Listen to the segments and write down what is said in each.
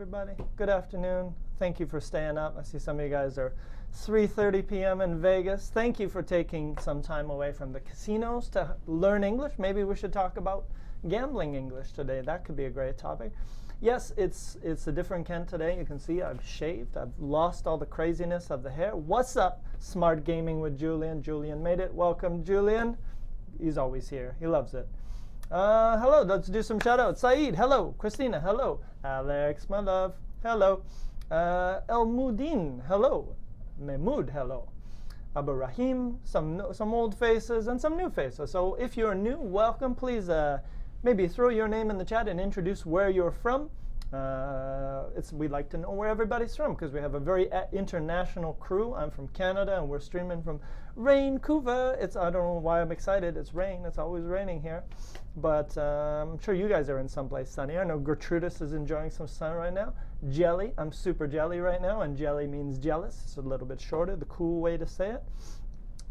everybody. Good afternoon. Thank you for staying up. I see some of you guys are 3:30 p.m. in Vegas. Thank you for taking some time away from the casinos to learn English. Maybe we should talk about gambling English today. That could be a great topic. Yes, it's a different Ken today. You can see I've shaved. I've lost all the craziness of the hair. What's up, Smart Gaming with Julian? Julian made it. Welcome, Julian. He's always here. He loves it. Hello, let's do some shout outs. Saeed, hello. Christina, hello. Alex, my love, hello. El Mudin, hello. Mehmood, hello. Abu Rahim, some old faces and some new faces. So if you're new, welcome. Please maybe throw your name in the chat and introduce where you're from. We'd like to know where everybody's from because we have a very international crew. I'm from Canada and we're streaming from Vancouver. I don't know why I'm excited. It's rain. It's always raining here. But I'm sure you guys are in someplace sunny. I know Gertrudis is enjoying some sun right now. Jelly. I'm super jelly right now, and jelly means jealous. It's a little bit shorter, the cool way to say it.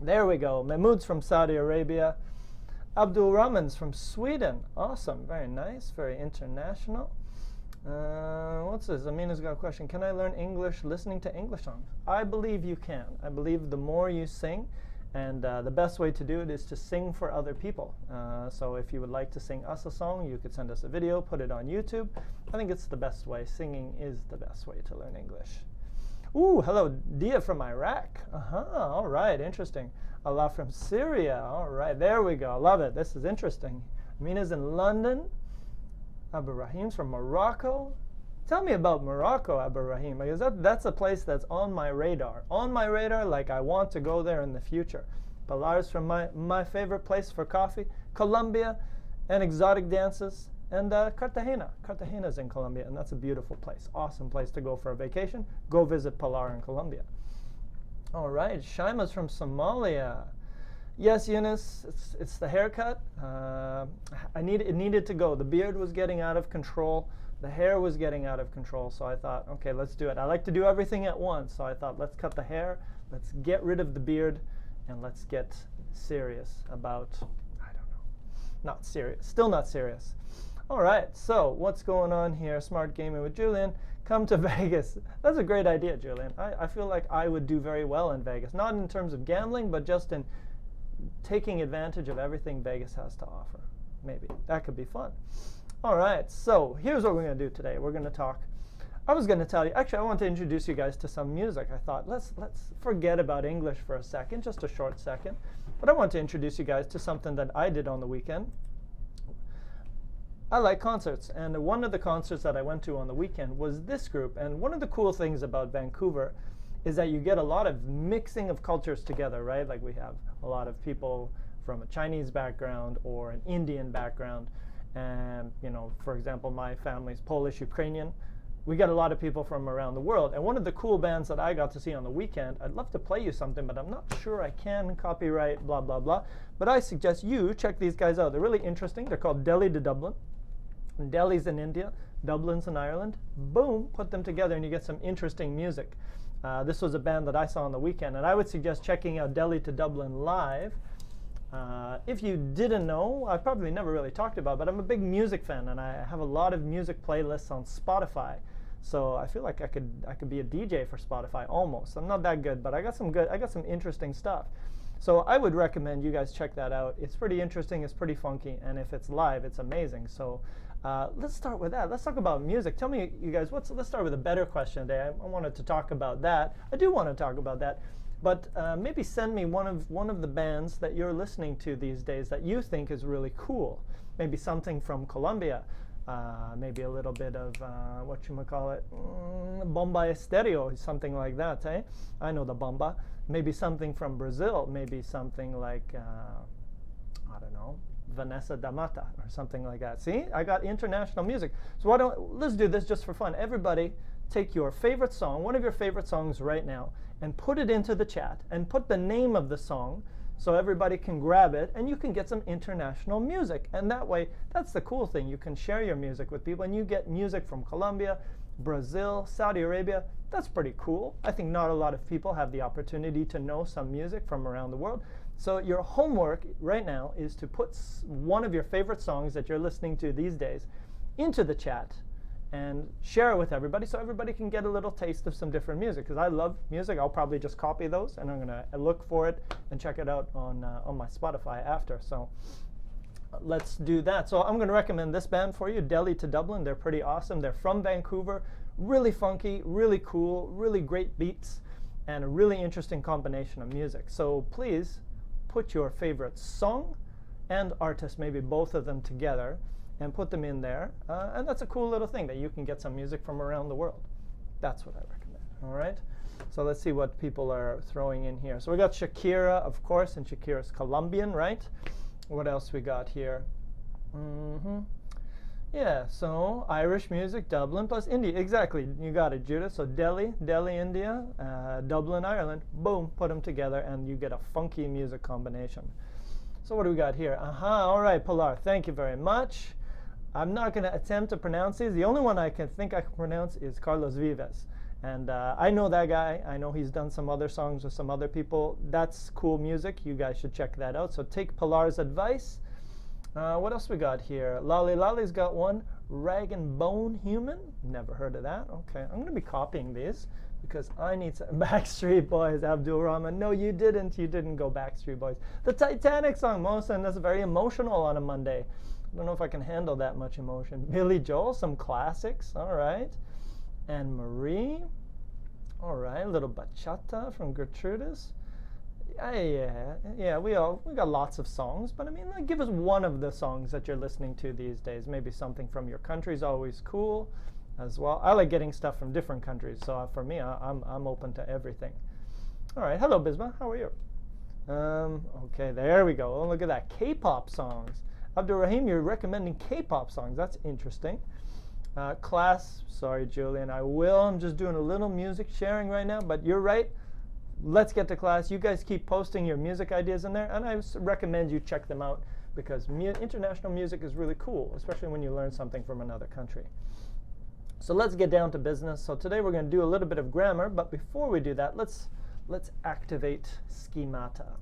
There we go. Mahmoud's from Saudi Arabia. Abdul Rahman's from Sweden. Awesome. Very nice. Very international. What's this? Amina's got a question. Can I learn English listening to English songs? I believe you can. I believe the more you sing, and the best way to do it is to sing for other people. So if you would like to sing us a song, you could send us a video, put it on YouTube. I think it's the best way. Singing is the best way to learn English. Ooh, hello, Dia from Iraq. All right, interesting. Allah from Syria. All right, there we go. Love it. This is interesting. Amina's in London. Abu Rahim's from Morocco. Tell me about Morocco, Abu Rahim, because that's a place that's on my radar. On my radar, like I want to go there in the future. Pilar's from my favorite place for coffee, Colombia, and exotic dances, and Cartagena. Cartagena's in Colombia, and that's a beautiful place. Awesome place to go for a vacation. Go visit Pilar in Colombia. All right, Shaima's from Somalia. Yes, Eunice, it's the haircut. It needed to go. The beard was getting out of control. The hair was getting out of control. So I thought, okay, let's do it. I like to do everything at once. So I thought, let's cut the hair, let's get rid of the beard, and let's get serious about, I don't know, not serious, still not serious. All right, so what's going on here? Smart Gaming with Julian. Come to Vegas. That's a great idea, Julian. I feel like I would do very well in Vegas. Not in terms of gambling, but just in taking advantage of everything Vegas has to offer. Maybe. That could be fun. All right, so here's what we're going to do today. We're going to talk. I was going to tell you, actually, I want to introduce you guys to some music. I thought, let's forget about English for a second, just a short second. But I want to introduce you guys to something that I did on the weekend. I like concerts, and one of the concerts that I went to on the weekend was this group. And one of the cool things about Vancouver is that you get a lot of mixing of cultures together, right? Like we have a lot of people from a Chinese background or an Indian background. And, you know, for example, my family's Polish, Ukrainian. We get a lot of people from around the world. And one of the cool bands that I got to see on the weekend, I'd love to play you something, but I'm not sure I can, copyright, blah, blah, blah. But I suggest you check these guys out. They're really interesting. They're called Delhi to Dublin. And Delhi's in India, Dublin's in Ireland. Boom, put them together and you get some interesting music. This was a band that I saw on the weekend, and I would suggest checking out Delhi to Dublin live. If you didn't know, I probably never really talked about it, but I'm a big music fan, and I have a lot of music playlists on Spotify. So I feel like I could be a DJ for Spotify almost. I'm not that good, but I got some interesting stuff. So I would recommend you guys check that out. It's pretty interesting, it's pretty funky, and if it's live, it's amazing. So let's start with that. Let's talk about music. Tell me, you guys, let's start with a better question today. I wanted to talk about that. I do want to talk about that. But maybe send me one of the bands that you're listening to these days that you think is really cool. Maybe something from Colombia. Maybe a little bit of, Bomba Estéreo, something like that, eh? I know the Bomba. Maybe something from Brazil. Maybe something like, I don't know, Vanessa da Mata or something like that. See, I got international music. So let's do this just for fun. Everybody take your favorite song, one of your favorite songs right now, and put it into the chat and put the name of the song so everybody can grab it and you can get some international music. And that way, that's the cool thing. You can share your music with people and you get music from Colombia, Brazil, Saudi Arabia. That's pretty cool. I think not a lot of people have the opportunity to know some music from around the world. So your homework right now is to put one of your favorite songs that you're listening to these days into the chat and share it with everybody so everybody can get a little taste of some different music. Because I love music. I'll probably just copy those, and I'm going to look for it and check it out on my Spotify after. So let's do that. So I'm going to recommend this band for you, Delhi to Dublin. They're pretty awesome. They're from Vancouver. Really funky, really cool, really great beats, and a really interesting combination of music. So please put your favorite song and artist, maybe both of them together, and put them in there. And that's a cool little thing that you can get some music from around the world. That's what I recommend. All right. So let's see what people are throwing in here. So we got Shakira, of course, and Shakira's Colombian, right? What else we got here? Yeah, so Irish music, Dublin plus India. Exactly, you got it, Judith. So Delhi, India, Dublin, Ireland. Boom, put them together, and you get a funky music combination. So what do we got here? All right, Pilar, thank you very much. I'm not going to attempt to pronounce these. The only one I can pronounce is Carlos Vives. And I know that guy. I know he's done some other songs with some other people. That's cool music. You guys should check that out. So take Pilar's advice. What else we got here? Lolly Lolly's got one. Rag and Bone Human. Never heard of that. Okay, I'm going to be copying these because I need some. Backstreet Boys, Abdul Rahman. No, you didn't. You didn't go Backstreet Boys. The Titanic song, Mohsen, that's very emotional on a Monday. I don't know if I can handle that much emotion. Billy Joel, some classics. All right. Anne Marie. All right. A little bachata from Gertrudis. Yeah. We got lots of songs, but I mean, like, give us one of the songs that you're listening to these days. Maybe something from your country is always cool, as well. I like getting stuff from different countries, so for me, I'm open to everything. All right. Hello, Bisma. How are you? Okay. There we go. Oh, look at that. K-pop songs. Abdul Rahim, you're recommending K-pop songs. That's interesting. Class, sorry, Julian, I will. I'm just doing a little music sharing right now, but you're right. Let's get to class. You guys keep posting your music ideas in there, and I recommend you check them out because international music is really cool, especially when you learn something from another country. So let's get down to business. So today we're going to do a little bit of grammar, but before we do that, let's activate schemata.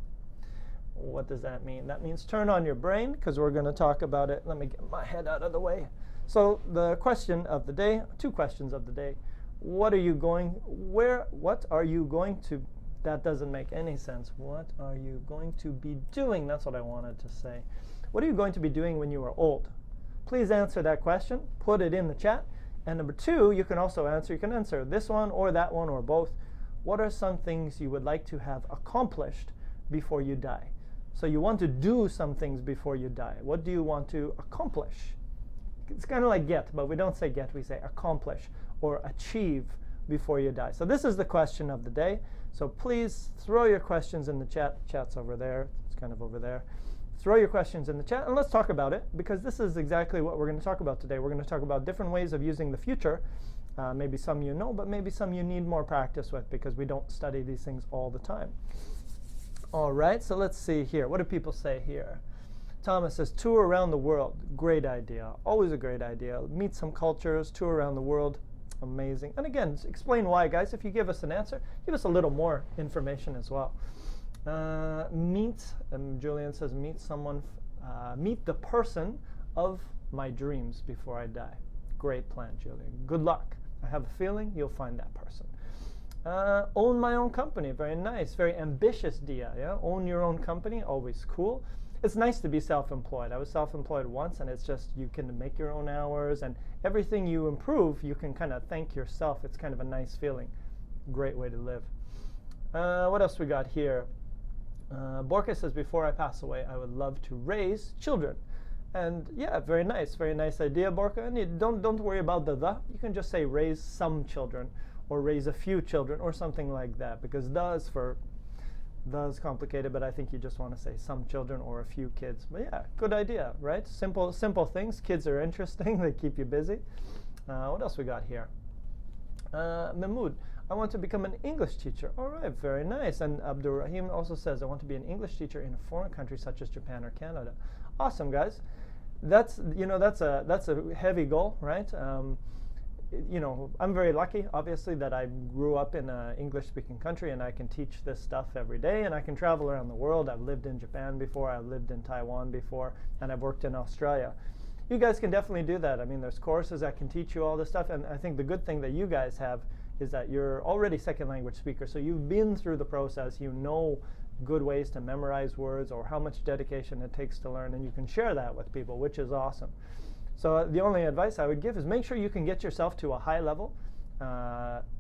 What does that mean? That means turn on your brain because we're going to talk about it. Let me get my head out of the way. So the question of the day, two questions of the day. What are you going to, that doesn't make any sense. What are you going to be doing? That's what I wanted to say. What are you going to be doing when you are old? Please answer that question. Put it in the chat. And number two, you can answer this one or that one or both. What are some things you would like to have accomplished before you die? So you want to do some things before you die. What do you want to accomplish? It's kind of like get, but we don't say get, we say accomplish or achieve before you die. So this is the question of the day. So please throw your questions in the chat. Chat's over there. It's kind of over there. Throw your questions in the chat and let's talk about it because this is exactly what we're going to talk about today. We're going to talk about different ways of using the future. Maybe some you know, but maybe some you need more practice with because we don't study these things all the time. All right, so let's see here. What do people say here? Thomas says, tour around the world. Great idea. Always a great idea. Meet some cultures, tour around the world. Amazing. And again, explain why, guys. If you give us an answer, give us a little more information as well. Julian says, meet the person of my dreams before I die. Great plan, Julian. Good luck. I have a feeling you'll find that person. Own my own company. Very nice. Very ambitious, Dia. Yeah? Own your own company. Always cool. It's nice to be self-employed. I was self-employed once, and it's just you can make your own hours, and everything you improve, you can kind of thank yourself. It's kind of a nice feeling. Great way to live. What else we got here? Borka says, before I pass away, I would love to raise children. And yeah, very nice idea, Borka. And you don't worry about the. You can just say raise some children, or raise a few children, or something like that. Because the is complicated, but I think you just want to say some children or a few kids. But yeah, good idea, right? Simple things. Kids are interesting. They keep you busy. What else we got here? Mahmoud, I want to become an English teacher. All right, very nice. And Abdul Rahim also says, I want to be an English teacher in a foreign country such as Japan or Canada. Awesome, guys. That's a heavy goal, right? I'm very lucky, obviously, that I grew up in an English-speaking country and I can teach this stuff every day and I can travel around the world. I've lived in Japan before, I've lived in Taiwan before, and I've worked in Australia. you guys can definitely do that. I mean, there's courses that can teach you all this stuff, and I think the good thing that you guys have is that you're already second language speakers, so you've been through the process, you know good ways to memorize words or how much dedication it takes to learn, and you can share that with people, which is awesome. So the only advice I would give is make sure you can get yourself to a high level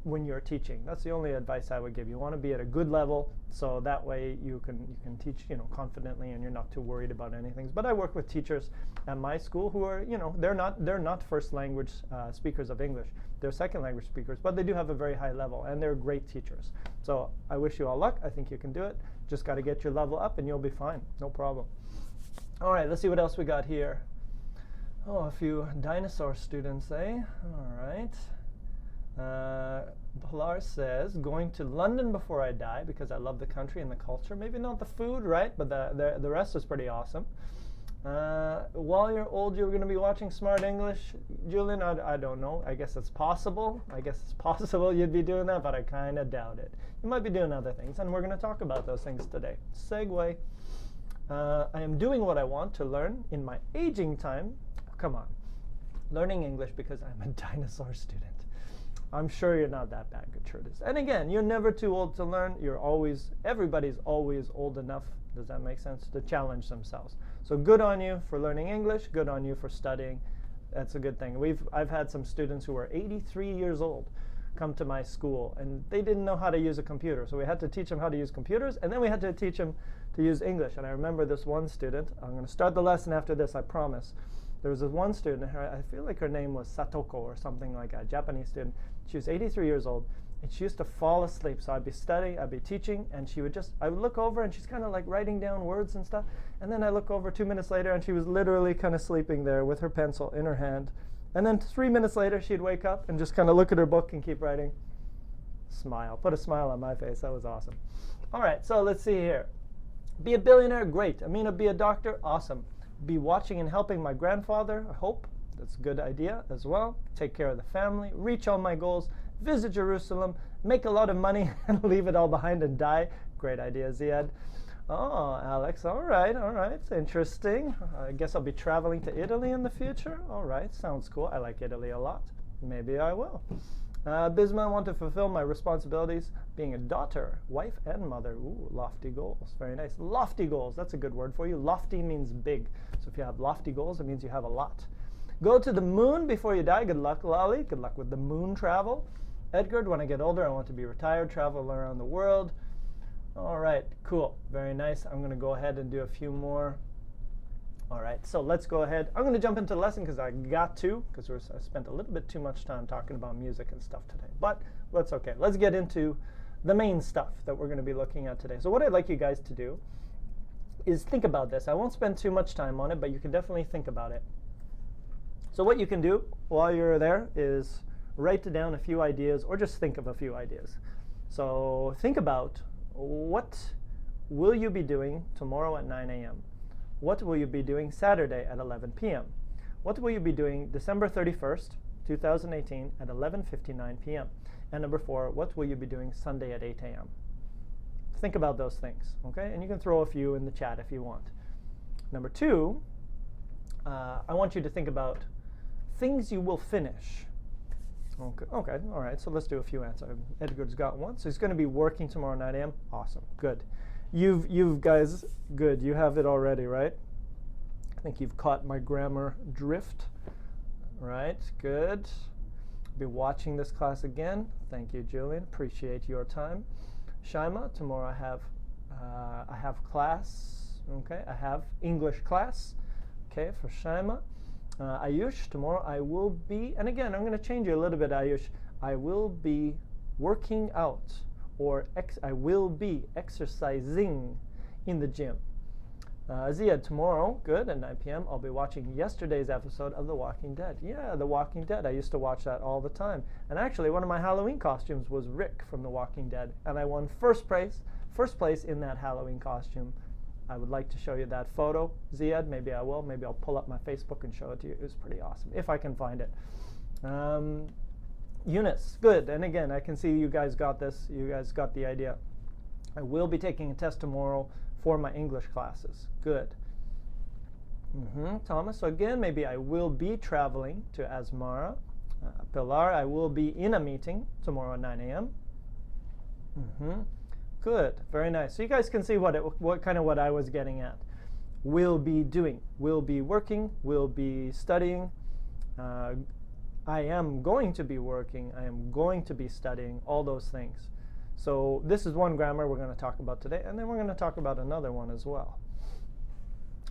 when you're teaching. That's the only advice I would give. You want to be at a good level, so that way you can teach, confidently, and you're not too worried about anything. But I work with teachers at my school who are, they're not first language speakers of English. They're second language speakers, but they do have a very high level, and they're great teachers. So I wish you all luck. I think you can do it. Just got to get your level up, and you'll be fine. No problem. All right, let's see what else we got here. Oh, a few dinosaur students, eh? All right. Pilar says, going to London before I die because I love the country and the culture. Maybe not the food, right? But the rest is pretty awesome. While you're old, you're going to be watching Smart English. Julian, I don't know. I guess it's possible. You'd be doing that, but I kind of doubt it. You might be doing other things, and we're going to talk about those things today. Segue. I am doing what I want to learn in my aging time. Come on. Learning English because I'm a dinosaur student. I'm sure you're not that bad, Gertrudis. And again, you're never too old to learn. Everybody's always old enough, does that make sense, to challenge themselves. So good on you for learning English, good on you for studying. That's a good thing. I've had some students who are 83 years old come to my school, and they didn't know how to use a computer. So we had to teach them how to use computers, and then we had to teach them to use English. And I remember this one student. I'm going to start the lesson after this, I promise. There was this one student, I feel like her name was Satoko or something like that, Japanese student. She was 83 years old, and she used to fall asleep. So I'd be studying, I'd be teaching, and I would look over, and she's kind of like writing down words and stuff. And then I look over 2 minutes later, and she was literally kind of sleeping there with her pencil in her hand. And then 3 minutes later, she'd wake up and just kind of look at her book and keep writing. Smile. Put a smile on my face. That was awesome. All right, so let's see here. Be a billionaire? Great. Amina, be a doctor? Awesome. Be watching and helping my grandfather? I hope. That's a good idea as well. Take care of the family. Reach all my goals. Visit Jerusalem. Make a lot of money and leave it all behind and die. Great idea, Ziad. Oh, Alex, all right. Interesting. I guess I'll be traveling to Italy in the future. All right, sounds cool. I like Italy a lot. Maybe I will. Bisma, I want to fulfill my responsibilities being a daughter, wife, and mother. Ooh, lofty goals. Very nice. Lofty goals. That's a good word for you. Lofty means big. So if you have lofty goals, it means you have a lot. Go to the moon before you die. Good luck, Lali. Good luck with the moon travel. Edgar, when I get older, I want to be retired, travel around the world. All right, cool. Very nice. I'm going to go ahead and do a few more. All right, so let's go ahead. I'm going to jump into the lesson because I got to, because I spent a little bit too much time talking about music and stuff today. But that's okay. Let's get into the main stuff that we're going to be looking at today. So what I'd like you guys to do is think about this. I won't spend too much time on it, but you can definitely think about it. So what you can do while you're there is write down a few ideas or just think of a few ideas. So think about what will you be doing tomorrow at 9 a.m.? What will you be doing Saturday at 11 p.m.? What will you be doing December 31st, 2018 at 11:59 p.m.? And number 4, what will you be doing Sunday at 8 a.m.? Think about those things, okay? And you can throw a few in the chat if you want. Number 2, I want you to think about things you will finish. Okay, all right, so let's do a few answers. Edgar's got one. So he's going to be working tomorrow 9 a.m. Awesome, good. You've guys, good, you have it already, right? I think you've caught my grammar drift. Right, good. Be watching this class again. Thank you, Julian, appreciate your time. Shaima, tomorrow I have class, okay? I have English class, okay, for Shaima. Ayush, tomorrow I will be, and again, I'm going to change you a little bit, Ayush. I will be working out, or I will be exercising in the gym. Ziad, tomorrow, good, at 9 p.m., I'll be watching yesterday's episode of The Walking Dead. Yeah, The Walking Dead. I used to watch that all the time. And actually, one of my Halloween costumes was Rick from The Walking Dead. And I won first place in that Halloween costume. I would like to show you that photo. Ziad, maybe I will. Maybe I'll pull up my Facebook and show it to you. It was pretty awesome, if I can find it. Eunice, good. And again, I can see you guys got this. You guys got the idea. I will be taking a test tomorrow for my English classes. Good. Thomas, so again, maybe I will be traveling to Asmara. Pilar, I will be in a meeting tomorrow at 9 a.m. Good, very nice. So you guys can see what I was getting at. Will be doing, will be working, will be studying. I am going to be working, I am going to be studying, all those things. So this is one grammar we're going to talk about today, and then we're going to talk about another one as well.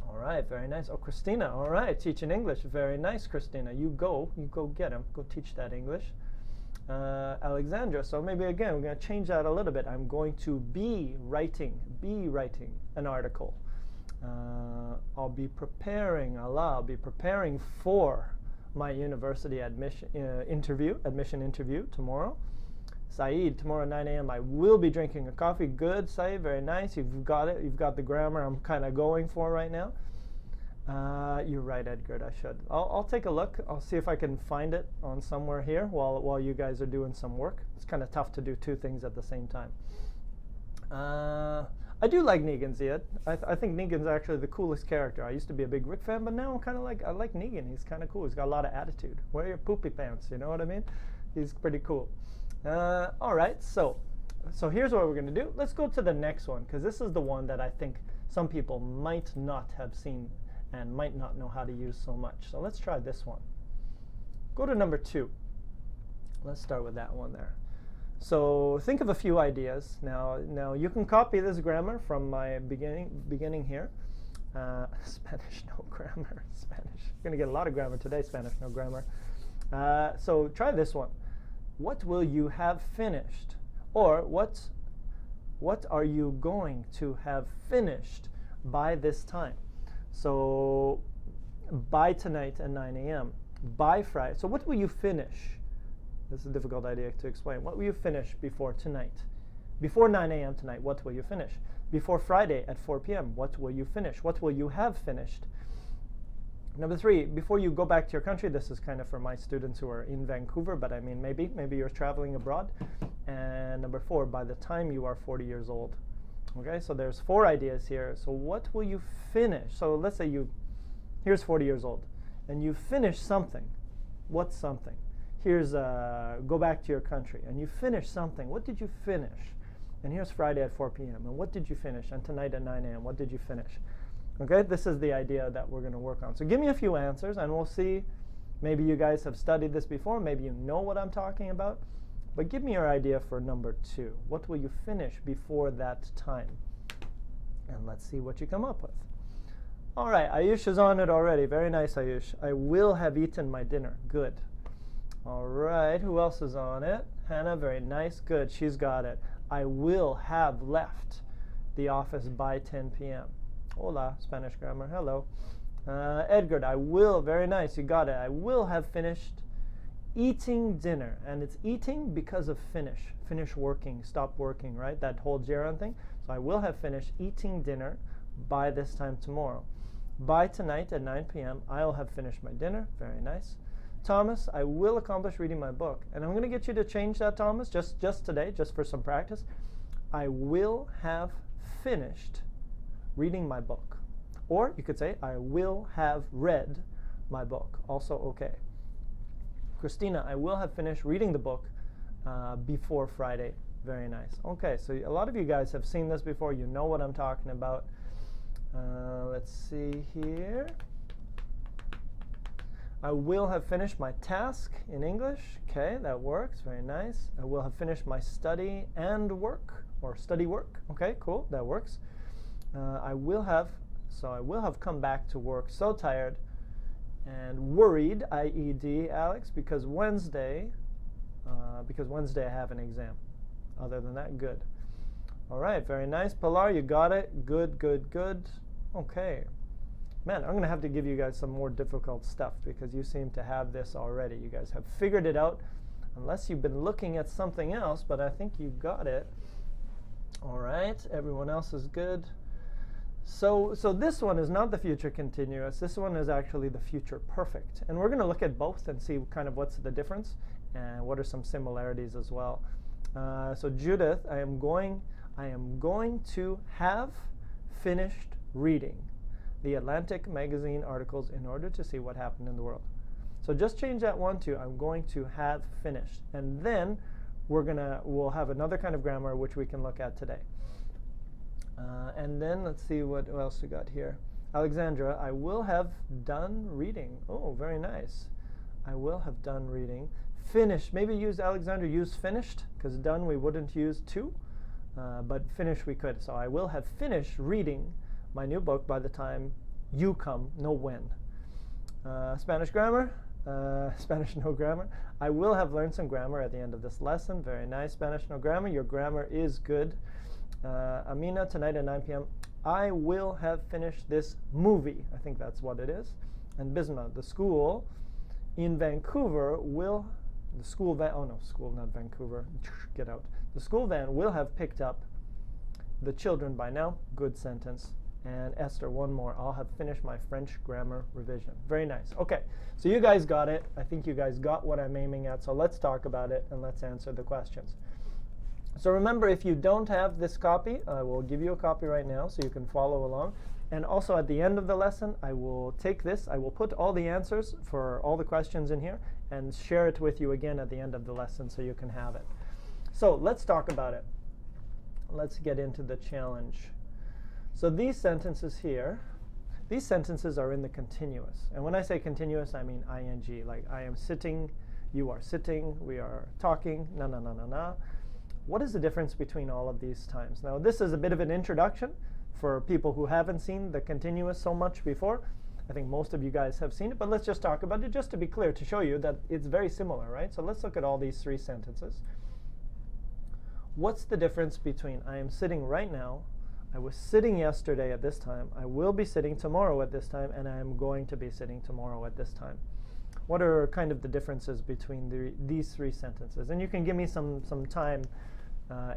All right, very nice. Oh, Christina, all right, teaching English. Very nice, Christina. You go get him. Go teach that English. Alexandra, so maybe again, we're going to change that a little bit. I'm going to be writing an article. I'll be preparing for my university admission interview tomorrow. Saeed, tomorrow at 9 a.m. I will be drinking a coffee. Good, Saeed, very nice. You've got it. You've got the grammar I'm kind of going for right now. You're right, Edgar. I should. I'll take a look. I'll see if I can find it on somewhere here while you guys are doing some work. It's kind of tough to do two things at the same time. I do like Negan, Ziad. I think Negan's actually the coolest character. I used to be a big Rick fan, but now I like Negan. He's kind of cool. He's got a lot of attitude. Wear your poopy pants, you know what I mean? He's pretty cool. All right, so here's what we're going to do. Let's go to the next one, because this is the one that I think some people might not have seen and might not know how to use so much. So let's try this one. Go to number 2. Let's start with that one there. So think of a few ideas. Now you can copy this grammar from my beginning here. Spanish, no grammar. Spanish. You're going to get a lot of grammar today, Spanish, no grammar. So try this one. What will you have finished? Or what are you going to have finished by this time? So by tonight at 9 a.m. By Friday. So what will you finish? This is a difficult idea to explain. What will you finish before tonight? Before 9 a.m. tonight, what will you finish? Before Friday at 4 p.m., what will you finish? What will you have finished? Number 3, before you go back to your country, this is kind of for my students who are in Vancouver, but I mean maybe you're traveling abroad. And number 4, by the time you are 40 years old. Okay, so there's 4 ideas here. So what will you finish? So let's say here's 40 years old, and you finish something. What's something? Here's go back to your country, and you finish something. What did you finish? And here's Friday at 4 p.m. And what did you finish? And tonight at 9 a.m. What did you finish? Okay, this is the idea that we're going to work on. So give me a few answers, and we'll see. Maybe you guys have studied this before. Maybe you know what I'm talking about. But give me your idea for number 2. What will you finish before that time? And let's see what you come up with. All right, Ayush is on it already. Very nice, Ayush. I will have eaten my dinner. Good. All right, who else is on it? Hannah, very nice. Good, she's got it. I will have left the office by 10 p.m. Hola, Spanish grammar, hello. Edgar, I will, very nice, you got it. I will have finished eating dinner. And it's eating because of finish working, stop working, right? That whole gerund thing. So I will have finished eating dinner by this time tomorrow. By tonight at 9 p.m., I'll have finished my dinner. Very nice. Thomas, I will accomplish reading my book. And I'm going to get you to change that, Thomas, just today, just for some practice. I will have finished reading my book. Or you could say, I will have read my book. Also okay. Christina, I will have finished reading the book before Friday. Very nice. Okay, so a lot of you guys have seen this before. You know what I'm talking about. Let's see here. I will have finished my task in English. Okay, that works. Very nice. I will have finished my study and work, or study work. Okay, cool. That works. I will have come back to work so tired and worried, IED, Alex, because Wednesday I have an exam. Other than that, good. All right, very nice. Pilar, you got it. Good, good, good. Okay. Man, I'm going to have to give you guys some more difficult stuff because you seem to have this already. You guys have figured it out, unless you've been looking at something else, but I think you got it. All right, everyone else is good. So this one is not the future continuous. This one is actually the future perfect. And we're going to look at both and see kind of what's the difference and what are some similarities as well. So Judith, I am going to have finished reading. the Atlantic magazine articles in order to see what happened in the world. So just change that one to I'm going to have finished. And then we'll have another kind of grammar which we can look at today. And then let's see what else we got here. Alexandra, I will have done reading. Oh, very nice. I will have done reading. Finished, maybe use Alexandra, use finished, because done we wouldn't use to, but finish we could. So I will have finished reading my new book by the time you come, no when. Spanish grammar, Spanish no grammar. I will have learned some grammar at the end of this lesson. Very nice, Spanish no grammar. Your grammar is good. Amina, tonight at 9 p.m. I will have finished this movie. I think that's what it is. And Bisma, the school in Vancouver will, the school van, oh no, school, not Vancouver, get out. The school van will have picked up the children by now. Good sentence. And Esther, one more. I'll have finished my French grammar revision. Very nice. Okay, so you guys got it. I think you guys got what I'm aiming at. So let's talk about it and let's answer the questions. So remember, if you don't have this copy, I will give you a copy right now so you can follow along. And also at the end of the lesson, I will take this, I will put all the answers for all the questions in here and share it with you again at the end of the lesson so you can have it. So let's talk about it. Let's get into the challenge. So these sentences here, these sentences are in the continuous. And when I say continuous, I mean ing, like I am sitting, you are sitting, we are talking, na na na na na. What is the difference between all of these times? Now, this is a bit of an introduction for people who haven't seen the continuous so much before. I think most of you guys have seen it, but let's just talk about it just to be clear, to show you that it's very similar, right? So let's look at all these three sentences. What's the difference between I am sitting right now, I was sitting yesterday at this time, I will be sitting tomorrow at this time, and I am going to be sitting tomorrow at this time? What are kind of the differences between these three sentences? And you can give me some time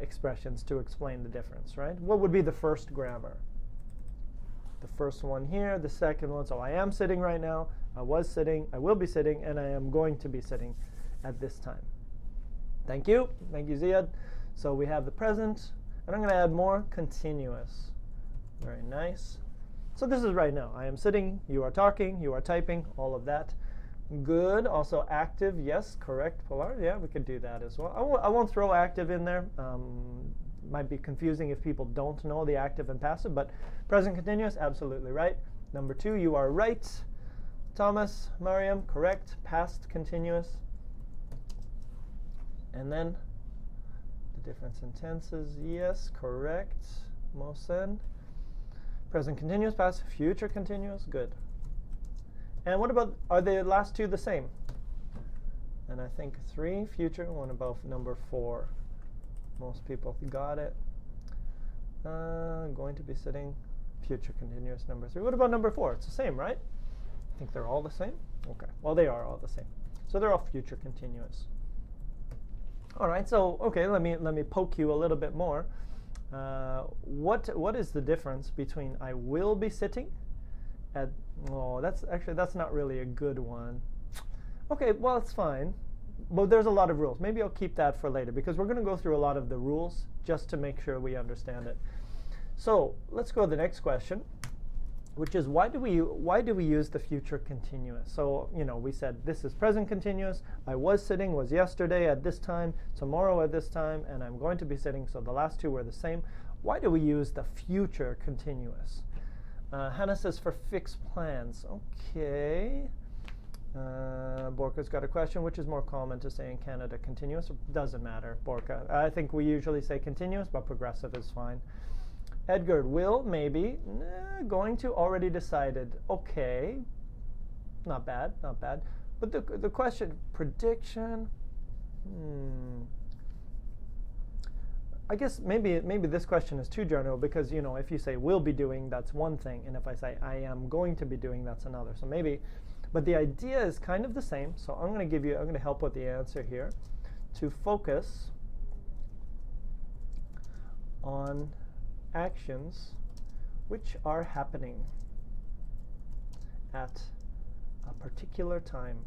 expressions to explain the difference, right? What would be the first grammar? The first one here, the second one, so I am sitting right now, I was sitting, I will be sitting, and I am going to be sitting at this time. Thank you, Ziad. So we have the present, and I'm going to add more, continuous. Very nice. So this is right now. I am sitting, you are talking, you are typing, all of that. Good. Also active, yes, correct, Pilar. Yeah, we could do that as well. I won't throw active in there. Might be confusing if people don't know the active and passive, but present continuous, absolutely right. Number 2, you are right. Thomas, Mariam, correct. Past continuous. And then the difference in tenses, yes, correct. Mohsen. Present continuous, past, future continuous, good. And what about, are the last two the same? And I think 3, future, what about number 4? Most people got it. Going to be sitting, future continuous, number 3. What about number 4? It's the same, right? I think they're all the same. Okay, well, they are all the same. So they're all future continuous. All right, so, okay, let me poke you a little bit more. What is the difference between I will be sitting at, oh, that's not really a good one. Okay, well, it's fine. But there's a lot of rules. Maybe I'll keep that for later because we're going to go through a lot of the rules just to make sure we understand it. So let's go to the next question, which is why do we use the future continuous? So, you know, we said this is present continuous. I was sitting was yesterday at this time, tomorrow at this time, and I'm going to be sitting. So the last two were the same. Why do we use the future continuous? Hannah says for fixed plans. Okay. Borka's got a question. Which is more common to say in Canada, continuous? Doesn't matter, Borka. I think we usually say continuous, but progressive is fine. Edgar, will, maybe. Going to, already decided. Okay. Not bad, not bad. But the question, prediction, I guess maybe this question is too general because, you know, if you say will be doing, that's one thing. And if I say I am going to be doing, that's another. So maybe, but the idea is kind of the same. So I'm going to help with the answer here to focus on actions which are happening at a particular time.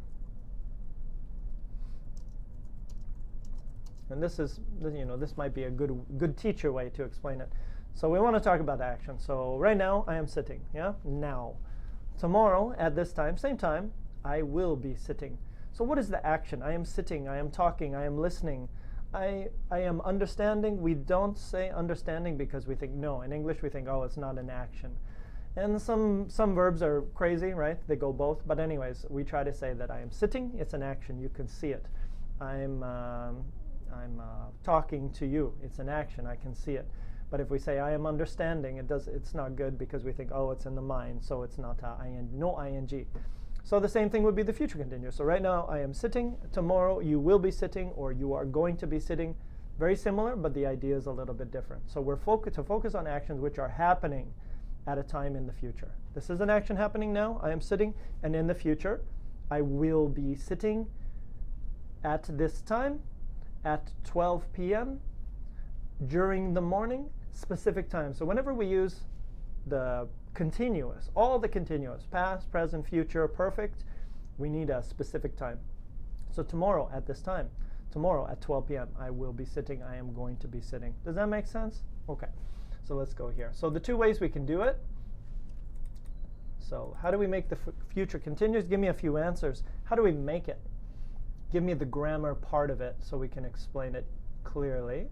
And this is, you know, this might be a good teacher way to explain it. So we want to talk about action. So right now, I am sitting. Yeah, now. Tomorrow, at this time, same time, I will be sitting. So what is the action? I am sitting, I am talking, I am listening, I am understanding. We don't say understanding because we think, no, in English we think, oh, it's not an action. And some verbs are crazy, right? They go both. But anyways, we try to say that I am sitting, it's an action, you can see it. I'm talking to you, it's an action, I can see it. But if we say I am understanding, it's not good because we think, oh, it's in the mind, so it's not no ing. So the same thing would be the future continuous. So right now I am sitting, tomorrow you will be sitting, or you are going to be sitting. Very similar, but the idea is a little bit different. So we're to focus on actions which are happening at a time in the future. This is an action happening now, I am sitting, and in the future I will be sitting at this time, at 12 p.m., during the morning, specific time. So whenever we use the continuous, all the continuous, past, present, future, perfect, we need a specific time. So tomorrow at this time, tomorrow at 12 p.m., I will be sitting, I am going to be sitting. Does that make sense? Okay, so let's go here. So the two ways we can do it. So how do we make the future continuous? Give me a few answers. How do we make it? Give me the grammar part of it so we can explain it clearly.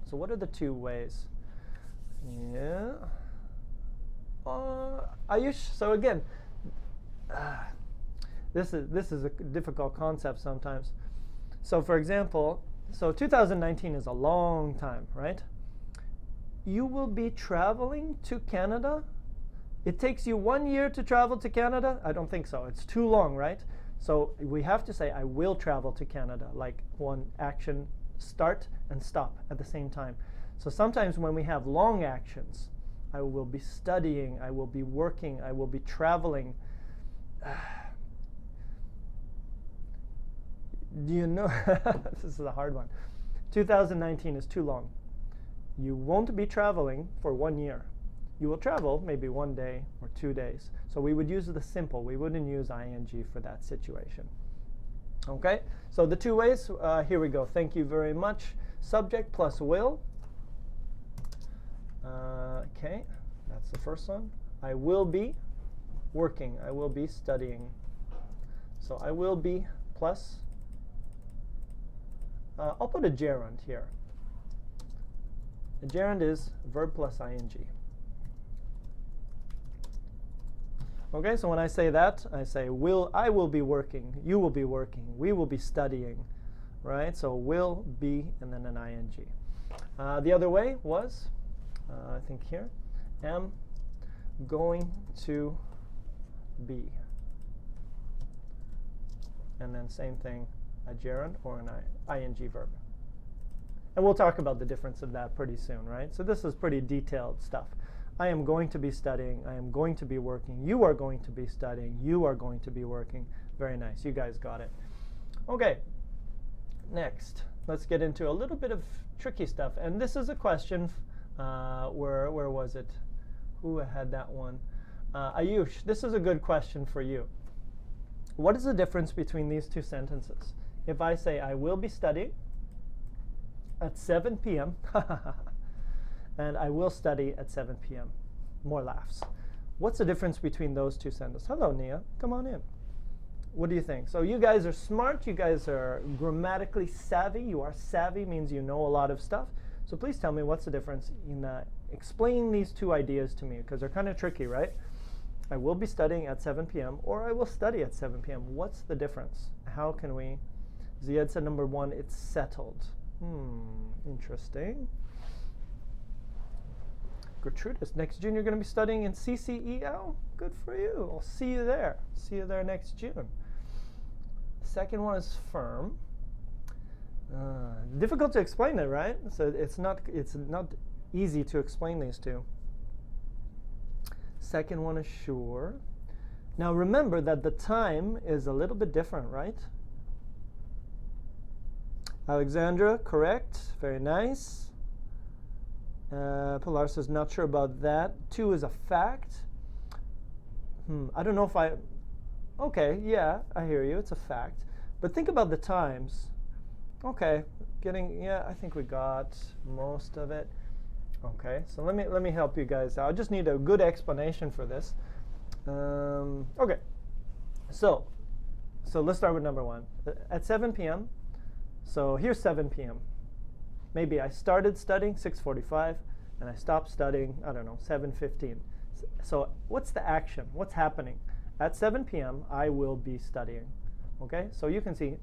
So what are the two ways? Yeah. Ayush, so again, this is a difficult concept sometimes. So for example, so 2019 is a long time, right? You will be traveling to Canada? It takes you 1 year to travel to Canada? I don't think so. It's too long, right? So we have to say, I will travel to Canada, like one action, start and stop at the same time. So sometimes when we have long actions, I will be studying, I will be working, I will be traveling. Do you know? This is a hard one. 2019 is too long. You won't be traveling for 1 year. You will travel maybe 1 day or 2 days. So we would use the simple. We wouldn't use ing for that situation. Okay, so the two ways, here we go. Thank you very much. Subject plus will. Okay, that's the first one. I will be working. I will be studying. So I will be plus. I'll put a gerund here. A gerund is verb plus ing. Okay, so when I say that, I say I will be working, you will be working, we will be studying, right? So will, be, and then an ing. The other way was, I think here, am going to be. And then same thing, a gerund or an ing verb. And we'll talk about the difference of that pretty soon, right? So this is pretty detailed stuff. I am going to be studying, I am going to be working, you are going to be studying, you are going to be working. Very nice, you guys got it. Okay, next, let's get into a little bit of tricky stuff. And this is a question, where was it? Who had that one? Ayush, this is a good question for you. What is the difference between these two sentences? If I say I will be studying at 7 p.m., and I will study at 7 p.m. More laughs. What's the difference between those two sentences? Hello, Nia. Come on in. What do you think? So you guys are smart. You guys are grammatically savvy. You are savvy means you know a lot of stuff. So please tell me what's the difference in explaining these two ideas to me, because they're kind of tricky, right? I will be studying at 7 p.m. or I will study at 7 p.m. What's the difference? How can we? Ziad said number one, it's settled. Interesting. Gertrudis, next June you're going to be studying in CCEL? Good for you. I'll see you there. See you there next June. Second one is firm. Difficult to explain it, right? So it's not easy to explain these two. Second one is sure. Now remember that the time is a little bit different, right? Alexandra, correct. Very nice. Pilar says, not sure about that. 2 is a fact. I don't know if okay, yeah, I hear you. It's a fact. But think about the times. Okay, I think we got most of it. Okay, so let me help you guys out. I just need a good explanation for this. Okay, so let's start with number one. At 7 p.m., so here's 7 p.m. Maybe I started studying 6:45 and I stopped studying, I don't know, 7:15. So what's the action? What's happening? At 7 p.m. I will be studying. Okay, so you can see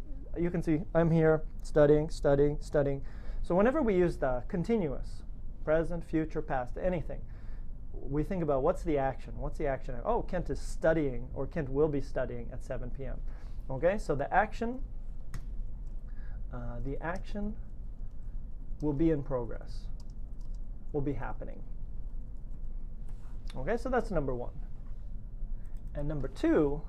I'm here studying. So whenever we use the continuous, present, future, past, anything, we think about what's the action? What's the action? Oh, Kent is studying, or Kent will be studying at 7 p.m. Okay, so the action will be in progress, will be happening. Okay, so that's number one. And number two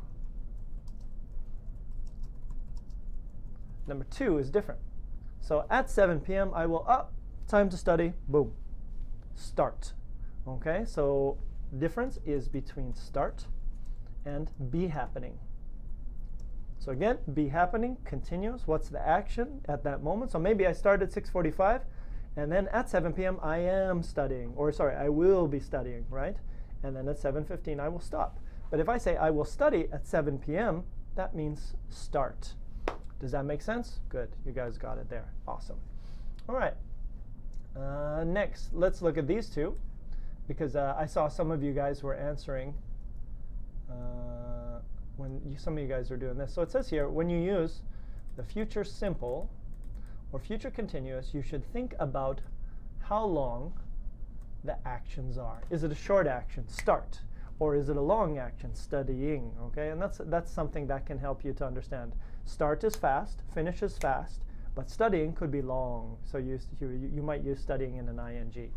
is different. So at 7 p.m. I will time to study, boom, start. Okay, so difference is between start and be happening. So again, be happening, continuous. What's the action at that moment? So maybe I start at 6:45, and then at 7 p.m. I am studying, or sorry, I will be studying, right? And then at 7:15 I will stop. But if I say I will study at 7 p.m., that means start. Does that make sense? Good, you guys got it there. Awesome. All right. Next, let's look at these two, because I saw some of you guys were answering some of you guys are doing this. So it says here, when you use the future simple or future continuous, you should think about how long the actions are. Is it a short action, start, or is it a long action, studying? Okay, and that's something that can help you to understand. Start is fast, finish is fast, but studying could be long. So you might use studying in an ing.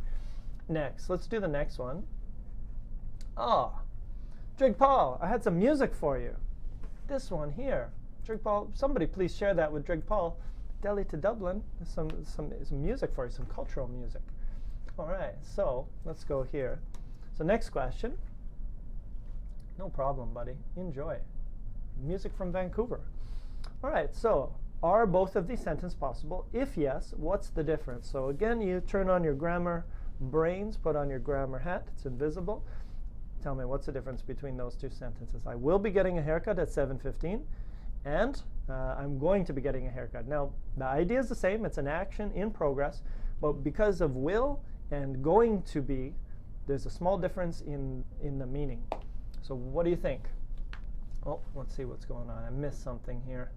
Next, let's do the next one. Drake Paul, I had some music for you. This one here. Drake Paul, somebody please share that with Drake Paul. Delhi to Dublin, some music for you, some cultural music. All right, so let's go here. So next question. No problem, buddy. Enjoy. Music from Vancouver. All right, so are both of these sentences possible? If yes, what's the difference? So again, you turn on your grammar brains, put on your grammar hat. It's invisible. Tell me, what's the difference between those two sentences? I will be getting a haircut at 7:15, and I'm going to be getting a haircut. Now, the idea is the same. It's an action in progress, but because of will and going to be, there's a small difference in the meaning. So what do you think? Oh, let's see what's going on. I missed something here.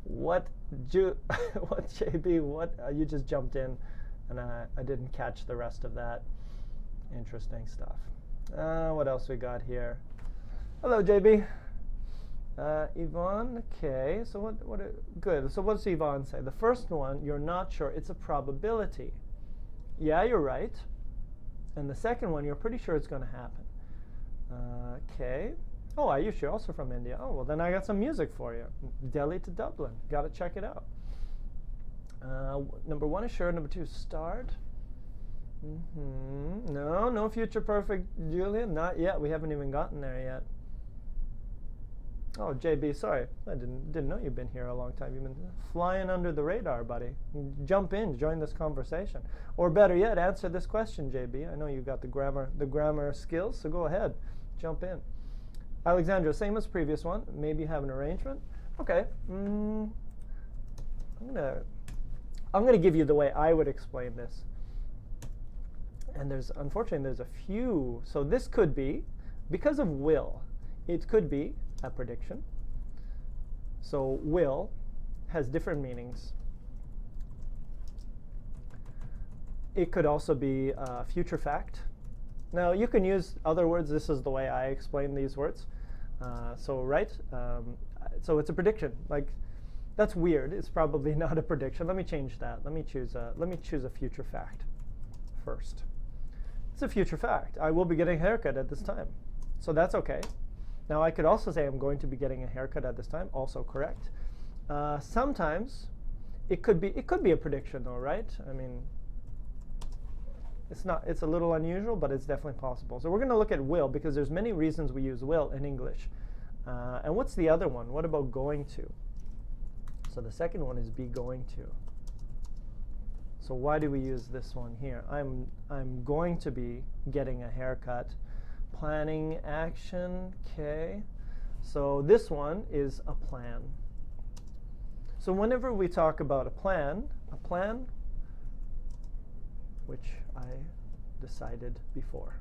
What JB? What you just jumped in, and I didn't catch the rest of that. Interesting stuff. What else we got here? Hello, JB. Yvonne. Okay. So good. So what does Yvonne say? The first one, you're not sure. It's a probability. Yeah, you're right. And the second one, you're pretty sure it's going to happen. Okay. Oh, Ayush, you're also from India. Oh, well, then I got some music for you. Delhi to Dublin. Got to check it out. Number one is sure. Number two, start. No future perfect, Julian. Not yet. We haven't even gotten there yet. Oh, JB, sorry. I didn't know you've been here a long time. You've been flying under the radar, buddy. Jump in, join this conversation. Or better yet, answer this question, JB. I know you got the grammar skills, so go ahead. Jump in. Alexandra, same as previous one. Maybe have an arrangement. Okay. I'm gonna give you the way I would explain this. And unfortunately there's a few. So this could be, because of will, it could be a prediction. So will has different meanings. It could also be a future fact. Now you can use other words. This is the way I explain these words. So it's a prediction. Like, that's weird. It's probably not a prediction. Let me change that. Let me choose a future fact first. It's a future fact. I will be getting a haircut at this time. So that's okay. Now I could also say I'm going to be getting a haircut at this time. Also correct. Sometimes it could be a prediction though, right? I mean, it's a little unusual, but it's definitely possible. So we're going to look at will, because there's many reasons we use will in English. And what's the other one? What about going to? So the second one is be going to. So why do we use this one here? I'm going to be getting a haircut. Planning action, okay. So this one is a plan. So whenever we talk about a plan, which I decided before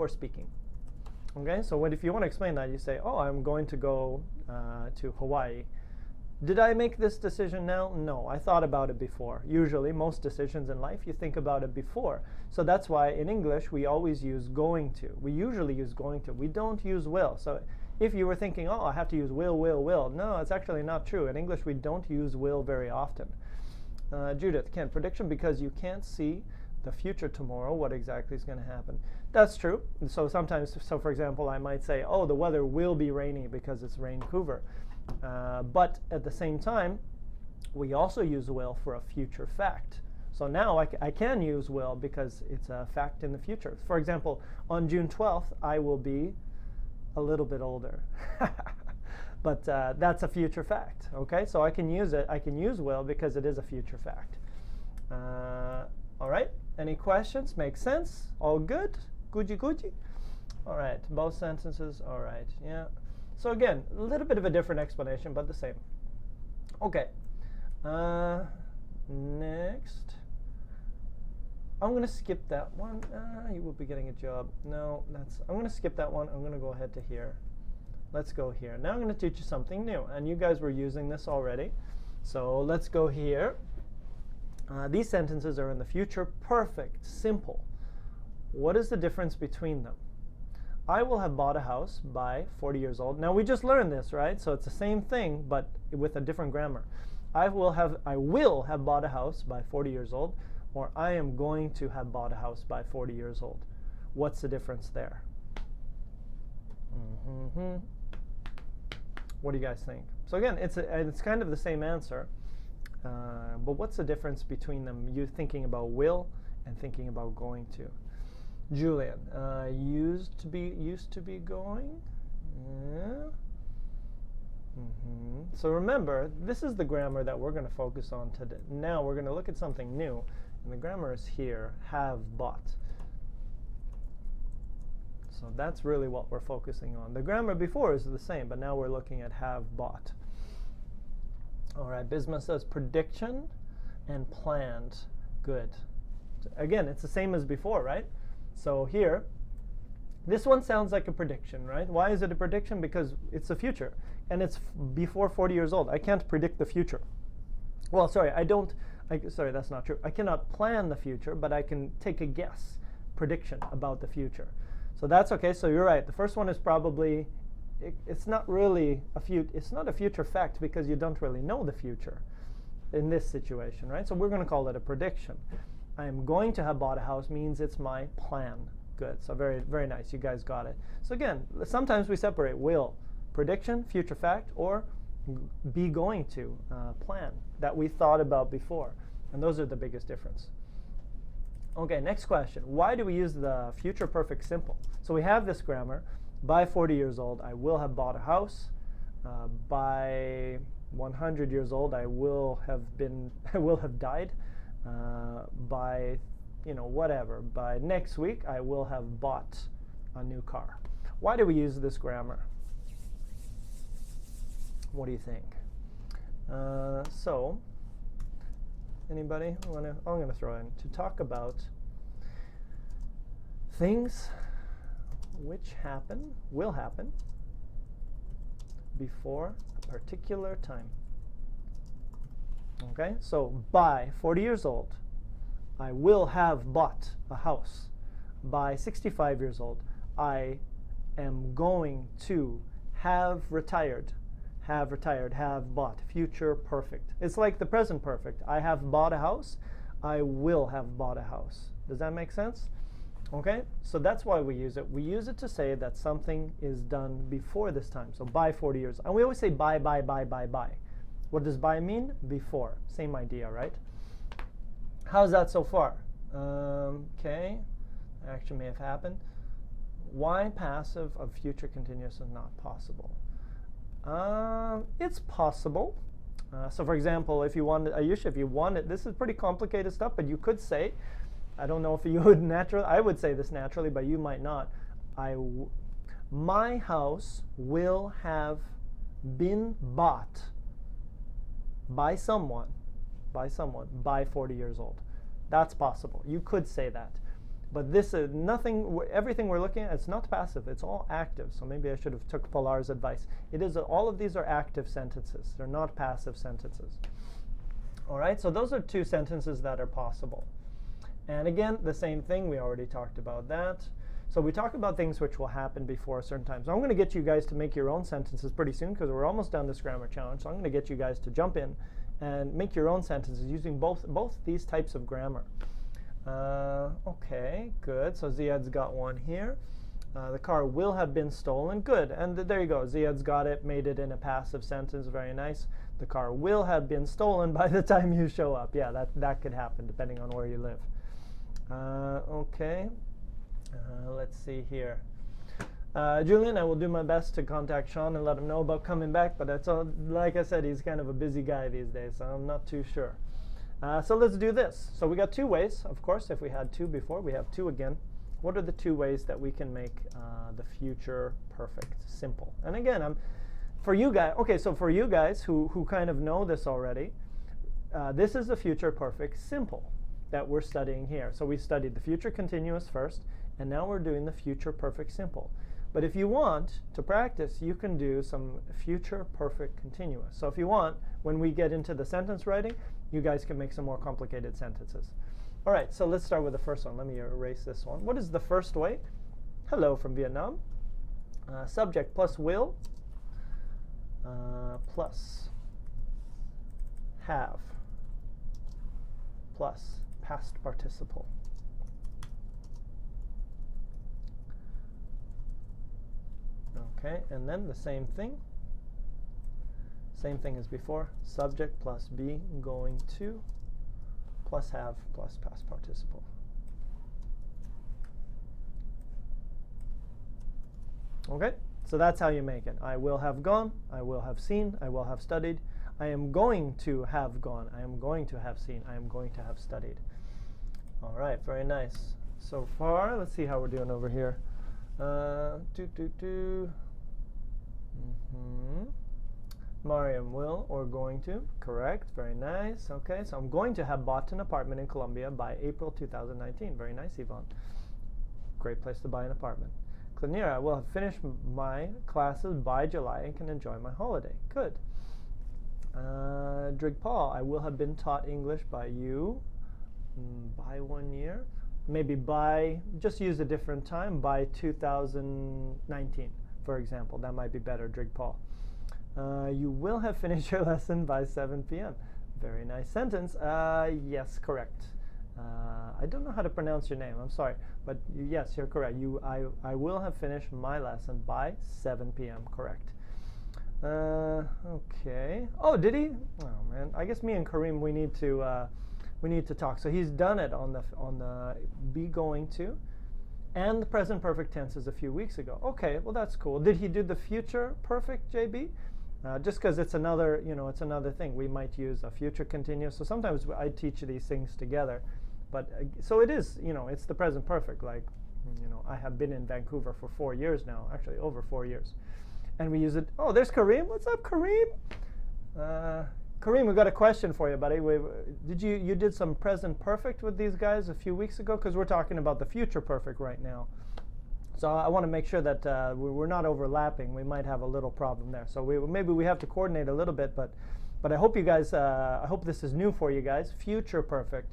speaking. Okay, so if you want to explain that, you say, oh, I'm going to go to Hawaii. Did I make this decision now? No, I thought about it before. Usually, most decisions in life, you think about it before. So that's why in English, we always use going to. We usually use going to. We don't use will. So if you were thinking, oh, I have to use will. No, it's actually not true. In English, we don't use will very often. Judith, Ken, prediction because you can't see the future tomorrow, what exactly is going to happen. That's true. So sometimes, so for example, I might say, oh, the weather will be rainy because it's Vancouver. But at the same time, we also use will for a future fact. So now I can use will because it's a fact in the future. For example, on June 12th, I will be a little bit older. But that's a future fact, okay? So I can use it. I can use will because it is a future fact. All right, any questions? Make sense? All good? Gucci? All right, both sentences, all right, yeah. So again, a little bit of a different explanation, but the same. Okay, next. I'm going to skip that one. You will be getting a job. No, I'm going to skip that one. I'm going to go ahead to here. Let's go here. Now I'm going to teach you something new. And you guys were using this already. So let's go here. These sentences are in the future perfect, simple. What is the difference between them? I will have bought a house by 40 years old. Now we just learned this, right? So it's the same thing, but with a different grammar. I will have bought a house by 40 years old, or I am going to have bought a house by 40 years old. What's the difference there? What do you guys think? So again, it's kind of the same answer, but what's the difference between them? You thinking about will and thinking about going to. Julian, used to be going. Yeah. So remember, this is the grammar that we're going to focus on today. Now we're going to look at something new, and the grammar is here: have bought. So that's really what we're focusing on. The grammar before is the same, but now we're looking at have bought. All right, Bisma says prediction and planned. Good. So again, it's the same as before, right? So here, this one sounds like a prediction, right? Why is it a prediction? Because it's the future, and it's before 40 years old. I can't predict the future. Well, sorry, sorry, that's not true. I cannot plan the future, but I can take a guess, prediction about the future. So that's okay. So you're right. The first one is probably, it's not really it's not a future fact because you don't really know the future in this situation, right? So we're going to call it a prediction. I am going to have bought a house means it's my plan. Good. So very, very nice. You guys got it. So again, sometimes we separate will, prediction, future fact, or be going to, plan that we thought about before. And those are the biggest difference. Okay, next question. Why do we use the future perfect simple? So we have this grammar. By 40 years old, I will have bought a house. By 100 years old, I will have died. By, whatever. By next week, I will have bought a new car. Why do we use this grammar? What do you think? So, anybody? I'm going to throw in to talk about things which will happen before a particular time. Okay, so by 40 years old, I will have bought a house. By 65 years old, I am going to have retired, have bought, future perfect. It's like the present perfect. I have bought a house. I will have bought a house. Does that make sense? Okay, so that's why we use it. We use it to say that something is done before this time. So by 40 years. And we always say by. What does by mean? Before. Same idea, right? How's that so far? Okay, action may have happened. Why passive of future continuous is not possible? It's possible. So for example, if you wanted, Ayush, if you wanted, this is pretty complicated stuff, but you could say, I don't know if you would naturally, I would say this naturally, but you might not. My house will have been bought by someone by 40 years old. That's possible. You could say that. But this is nothing, everything we're looking at, it's not passive, it's all active. So maybe I should have took Polar's advice. It is, all of these are active sentences. They're not passive sentences. All right, so those are two sentences that are possible. And again, the same thing, we already talked about that. So we talk about things which will happen before a certain time. So I'm going to get you guys to make your own sentences pretty soon because we're almost done this grammar challenge. So I'm going to get you guys to jump in and make your own sentences using both these types of grammar. Okay, good. So Ziad's got one here. The car will have been stolen. Good. And there you go. Ziad's got it, made it in a passive sentence. Very nice. The car will have been stolen by the time you show up. Yeah, that could happen depending on where you live. Okay. Let's see here. Julian, I will do my best to contact Sean and let him know about coming back, but that's all, like I said, he's kind of a busy guy these days, so I'm not too sure. So let's do this. So we got two ways, of course. If we had two before, we have two again. What are the two ways that we can make the future perfect simple? And again, for you guys, okay, so for you guys who kind of know this already, this is the future perfect simple that we're studying here. So we studied the future continuous first, and now we're doing the future perfect simple. But if you want to practice, you can do some future perfect continuous. So if you want, when we get into the sentence writing, you guys can make some more complicated sentences. All right, so let's start with the first one. Let me erase this one. What is the first way? Hello from Vietnam. Subject plus will plus have plus past participle. Okay, and then the same thing as before. Subject plus be going to plus have plus past participle. Okay, so that's how you make it. I will have gone, I will have seen, I will have studied, I am going to have gone, I am going to have seen, I am going to have studied. All right, very nice. So far, let's see how we're doing over here. Mariam will or going to, correct, very nice. Okay, so I'm going to have bought an apartment in Colombia by April 2019. Very nice, Yvonne. Great place to buy an apartment. Clanira, I will have finished my classes by July and can enjoy my holiday. Good. Drig Paul, I will have been taught English by you by 1 year. Maybe by, just use a different time, by 2019, for example. That might be better, Drig Paul. You will have finished your lesson by 7 p.m. Very nice sentence. Yes, correct. I don't know how to pronounce your name, I'm sorry. But yes, you're correct. I will have finished my lesson by 7 p.m., correct. Okay. Oh, did he? Oh, man. I guess me and Kareem, we need to talk. So he's done it on the be going to, and the present perfect tense is a few weeks ago. Okay, well that's cool. Did he do the future perfect, JB? Just because it's another, it's another thing. We might use a future continuous. So sometimes I teach these things together, but so it is, it's the present perfect. Like, I have been in Vancouver for 4 years now, actually over 4 years, and we use it. Oh, there's Kareem. What's up, Kareem? Kareem, we got a question for you, buddy. You did some present perfect with these guys a few weeks ago? Because we're talking about the future perfect right now. So I want to make sure that we're not overlapping. We might have a little problem there. So maybe we have to coordinate a little bit. But I hope you guys, I hope this is new for you guys. Future perfect.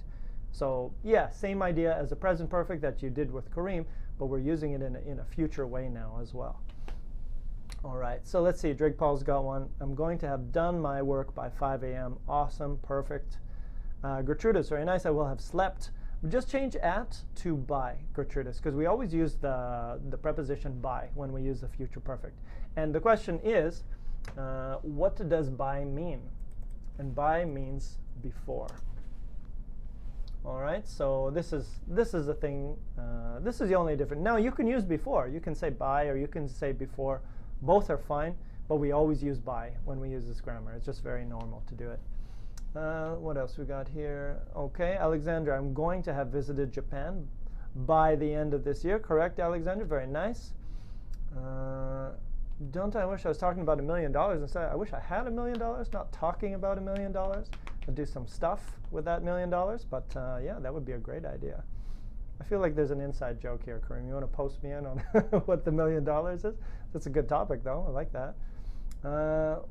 So yeah, same idea as the present perfect that you did with Kareem, but we're using it in a future way now as well. All right, so let's see. Drake Paul's got one. I'm going to have done my work by 5 a.m. Awesome, perfect. Gertrudis, very nice. I will have slept. Just change at to by, Gertrudis, because we always use the preposition by when we use the future perfect. And the question is, what does by mean? And by means before. All right, so this is the thing. This is the only difference. Now you can use before. You can say by or you can say before. Both are fine, but we always use by when we use this grammar. It's just very normal to do it. What else we got here? Okay, Alexandra, I'm going to have visited Japan by the end of this year. Correct, Alexandra? Very nice. Don't I wish I was talking about $1 million instead? I wish I had $1 million, not talking about $1 million. I'd do some stuff with that $1 million, but yeah, that would be a great idea. I feel like there's an inside joke here, Kareem. You want to post me in on what the $1 million is? That's a good topic, though. I like that.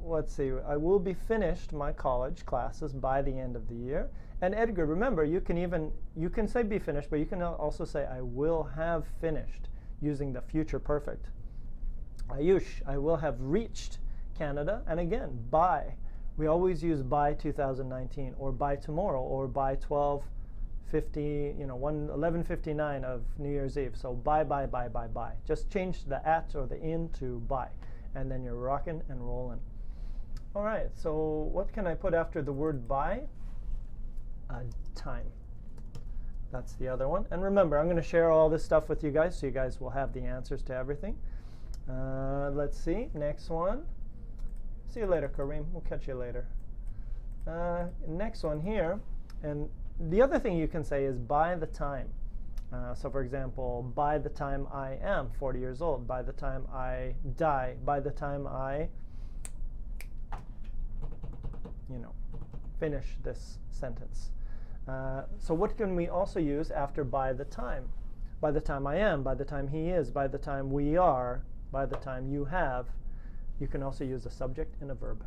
Let's see. I will be finished my college classes by the end of the year. And Edgar, remember, you can say be finished, but you can also say I will have finished using the future perfect. Ayush, I will have reached Canada. And again, by. We always use by 2019 or by tomorrow or by 12:50, 11:59 of New Year's Eve. So by. Just change the at or the in to by. And then you're rocking and rolling. All right, so what can I put after the word by? Time. That's the other one. And remember, I'm going to share all this stuff with you guys, so you guys will have the answers to everything. Let's see, next one. See you later, Kareem. We'll catch you later. Next one here. And the other thing you can say is by the time. So for example, by the time I am 40 years old, by the time I die, by the time I, finish this sentence. So what can we also use after by the time? By the time I am, by the time he is, by the time we are, by the time you have. You can also use a subject and a verb.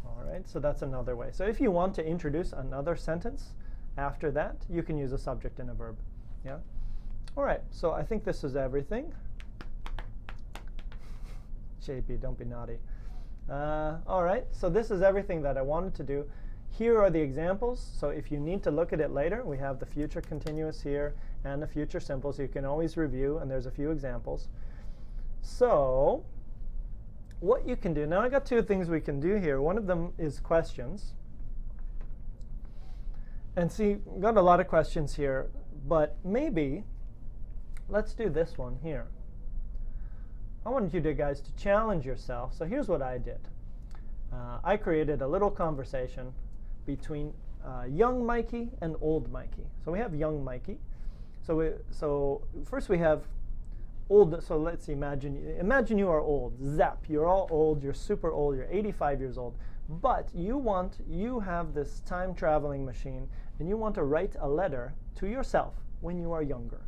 All right, so that's another way. So if you want to introduce another sentence after that, you can use a subject and a verb. Yeah. All right, so I think this is everything. JP, don't be naughty. All right, so this is everything that I wanted to do. Here are the examples. So if you need to look at it later, we have the future continuous here and the future simple, so you can always review, and there's a few examples. So what you can do, now I got two things we can do here. One of them is questions. And see, we've got a lot of questions here, but maybe let's do this one here. I wanted you guys to challenge yourself. So here's what I did. I created a little conversation between young Mikey and old Mikey. So we have young Mikey. So first we have old. So let's imagine you are old. Zap, you're all old. You're super old. You're 85 years old. But you have this time traveling machine, and you want to write a letter to yourself when you are younger.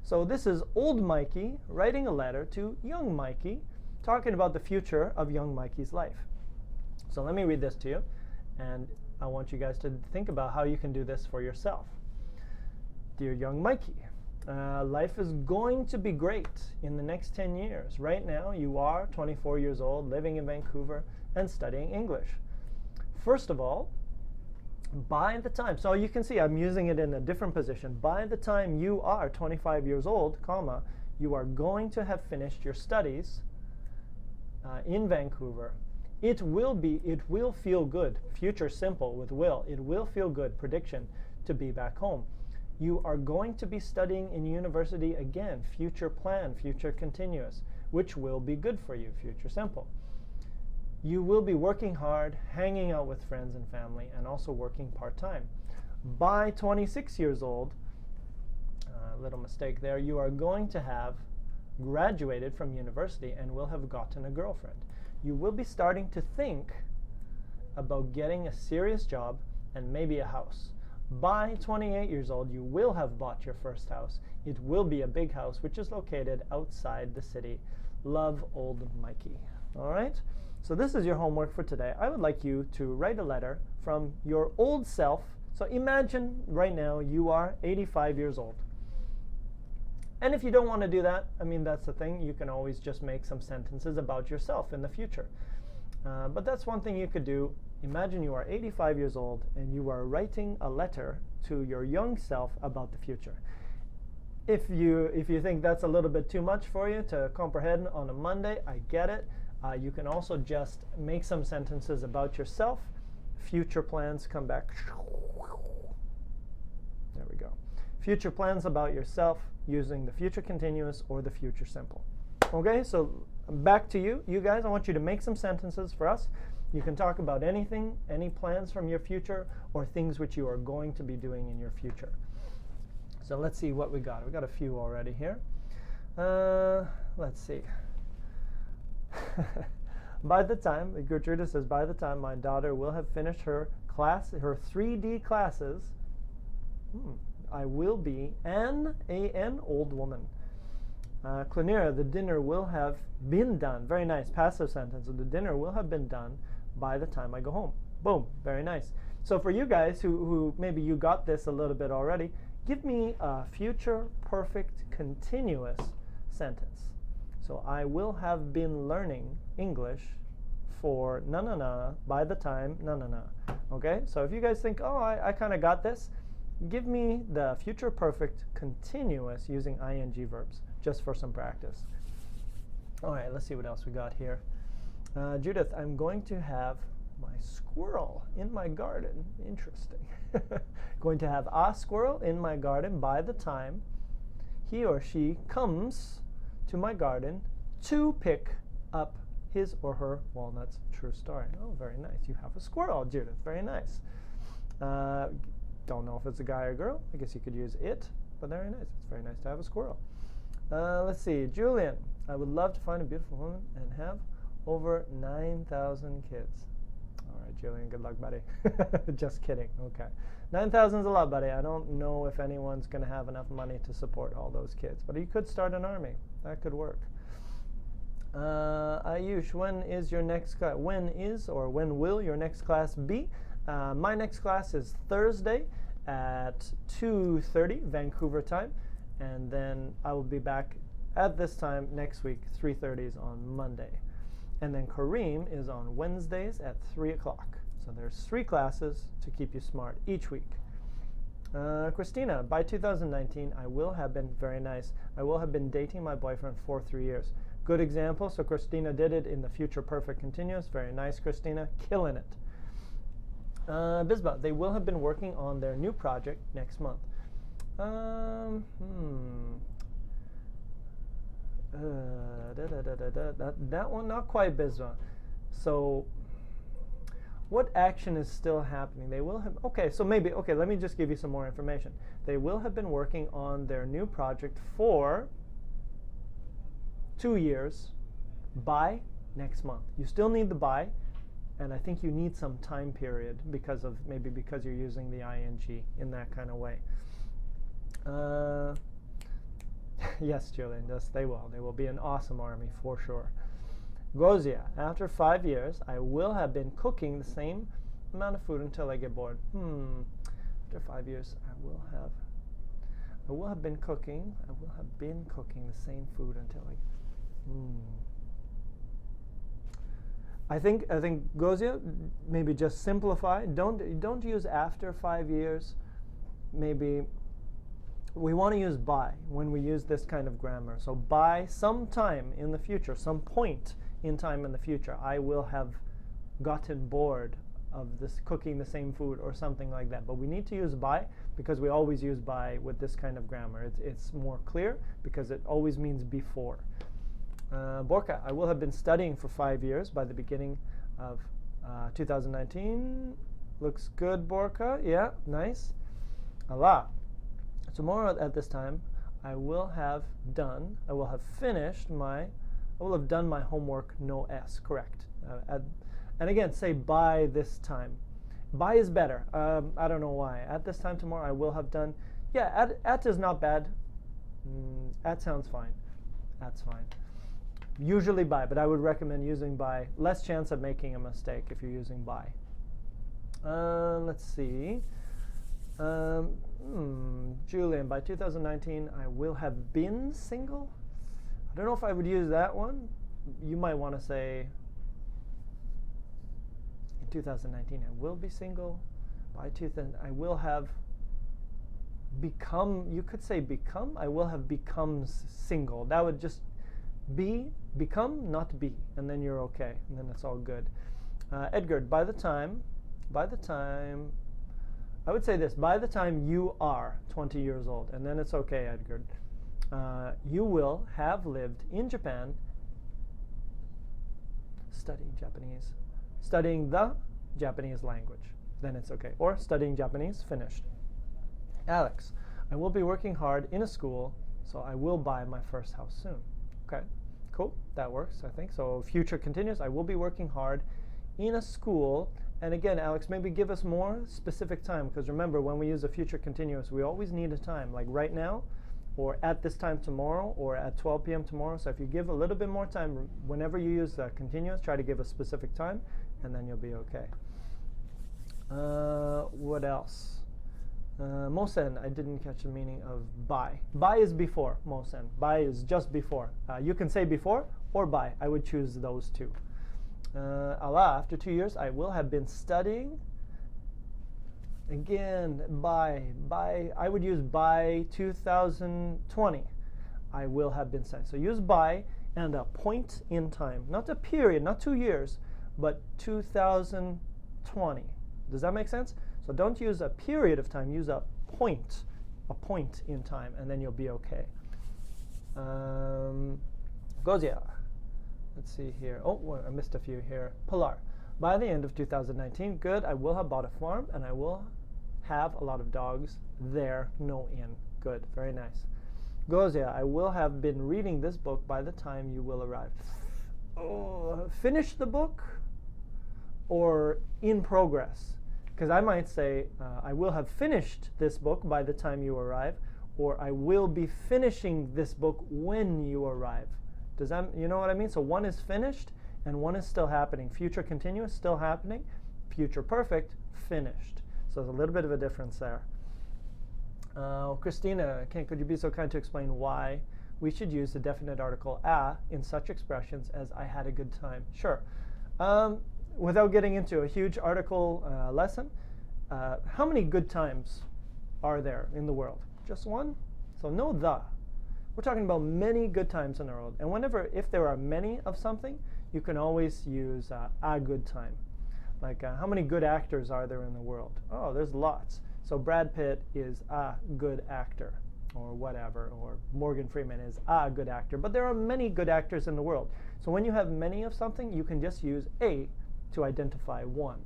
So this is old Mikey writing a letter to young Mikey, talking about the future of young Mikey's life. So let me read this to you, and I want you guys to think about how you can do this for yourself. Dear young Mikey, life is going to be great in the next 10 years. Right now, you are 24 years old, living in Vancouver, and studying English. First of all, by the time, so you can see I'm using it in a different position. By the time you are 25 years old, comma, you are going to have finished your studies in Vancouver. It will feel good, future simple with will. It will feel good, prediction, to be back home. You are going to be studying in university again, future plan, future continuous, which will be good for you, future simple. You will be working hard, hanging out with friends and family, and also working part-time. By 26 years old, little mistake there, you are going to have graduated from university and will have gotten a girlfriend. You will be starting to think about getting a serious job and maybe a house. By 28 years old, you will have bought your first house. It will be a big house, which is located outside the city. Love, old Mikey. All right? So this is your homework for today. I would like you to write a letter from your old self. So imagine right now you are 85 years old. And if you don't want to do that, I mean, that's the thing. You can always just make some sentences about yourself in the future. But that's one thing you could do. Imagine you are 85 years old and you are writing a letter to your young self about the future. If you think that's a little bit too much for you to comprehend on a Monday, I get it. You can also just make some sentences about yourself. Future plans, come back. There we go. Future plans about yourself using the future continuous or the future simple. Okay, so back to you. You guys, I want you to make some sentences for us. You can talk about anything, any plans from your future, or things which you are going to be doing in your future. So let's see what we got. We got a few already here. Let's see. By the time, Gertrude says, by the time my daughter will have finished her 3D classes, I will be an old woman. Clinera, the dinner will have been done. Very nice, passive sentence. So the dinner will have been done by the time I go home. Boom, very nice. So for you guys who maybe you got this a little bit already, give me a future perfect continuous sentence. So I will have been learning English for na by the time na. Okay, so if you guys think, oh, I kind of got this, give me the future perfect continuous using ing verbs, just for some practice. All right, let's see what else we got here. Judith, I'm going to have my squirrel in my garden. Interesting. Going to have a squirrel in my garden by the time he or she comes to my garden to pick up his or her walnuts. True story. Oh, very nice. You have a squirrel, Judith. Very nice. Don't know if it's a guy or girl. I guess you could use it, but very nice. It's very nice to have a squirrel. Let's see. Julian, I would love to find a beautiful woman and have over 9,000 kids. All right, Julian, good luck, buddy. Just kidding. Okay. 9,000 is a lot, buddy. I don't know if anyone's going to have enough money to support all those kids, but you could start an army. That could work. Ayush, when is your next class? When will your next class be? My next class is Thursday at 2:30 Vancouver time, and then I will be back at this time next week. 3:30 is on Monday, and then Kareem is on Wednesdays at 3 o'clock. So there's 3 classes to keep you smart each week. Christina, by 2019, I will have been, very nice, I will have been dating my boyfriend for 3 years. Good example. So Christina did it in the future perfect continuous. Very nice, Christina. Killing it. Bisba, they will have been working on their new project next month. That one, not quite, Bisba. So what action is still happening? They will have, okay, so maybe, okay, let me just give you some more information. They will have been working on their new project for 2 years by next month. You still need the by, and I think you need some time period because you're using the ing in that kind of way. Yes, Julian, yes, they will. They will be an awesome army for sure. Gozia, after 5 years, I will have been cooking the same amount of food until I get bored. After 5 years, I will have been cooking the same food until I think Gozia, maybe just simplify. Don't use after 5 years. Maybe we want to use by when we use this kind of grammar. So by some time in the future, some point in time in the future, I will have gotten bored of this cooking the same food or something like that. But we need to use by because we always use by with this kind of grammar. It's more clear because it always means before. Borka, I will have been studying for 5 years by the beginning of 2019. Looks good, Borka. Yeah, nice. Allah. Tomorrow at this time, I will have done my homework, no S, correct. And again, say by this time. By is better. I don't know why. At this time tomorrow, I will have done. Yeah, at is not bad. At sounds fine. That's fine. Usually by, but I would recommend using by. Less chance of making a mistake if you're using by. Let's see. Julian, by 2019, I will have been single. I don't know if I would use that one. You might want to say, in 2019, I will be single. By 2000, I will have become, you could say become. I will have become single. That would just become, not be. And then you're okay. And then it's all good. Edgar, by the time, I would say this, by the time you are 20 years old, and then it's okay, Edgar, you will have lived in Japan studying Japanese. Studying the Japanese language. Then it's okay. Or studying Japanese, finished. Alex, I will be working hard in a school, so I will buy my first house soon. Okay, cool. That works, I think. So future continuous. I will be working hard in a school. And again, Alex, maybe give us more specific time, because remember, when we use a future continuous, we always need a time, like right now, or at this time tomorrow, or at 12 p.m. tomorrow. So if you give a little bit more time, whenever you use the continuous, try to give a specific time, and then you'll be okay. What else? Mosen, I didn't catch the meaning of by. By is before, Mosen. By is just before. You can say before or by. I would choose those two. Allah, after 2 years, I will have been studying. Again, by, I would use by 2020. I will have been studying. So use by and a point in time. Not a period, not 2 years, but 2020. Does that make sense? So don't use a period of time, use a point in time, and then you'll be okay. Gozia. Let's see here. Oh, well, I missed a few here. Pilar. By the end of 2019, good, I will have bought a farm, and I will have a lot of dogs there, no in. Good, very nice. Gozia, I will have been reading this book by the time you will arrive. Oh, finish the book or in progress? Because I might say, I will have finished this book by the time you arrive, or I will be finishing this book when you arrive. Does that, you know what I mean? So one is finished and one is still happening. Future continuous, still happening. Future perfect, finished. So there's a little bit of a difference there. Christina, could you be so kind to explain why we should use the definite article a in such expressions as I had a good time? Sure. Without getting into a huge article lesson, how many good times are there in the world? Just one? So no the. We're talking about many good times in the world. And if there are many of something, you can always use a good time. Like how many good actors are there in the world? Oh, there's lots. So Brad Pitt is a good actor, or whatever, or Morgan Freeman is a good actor. But there are many good actors in the world. So when you have many of something, you can just use a to identify one.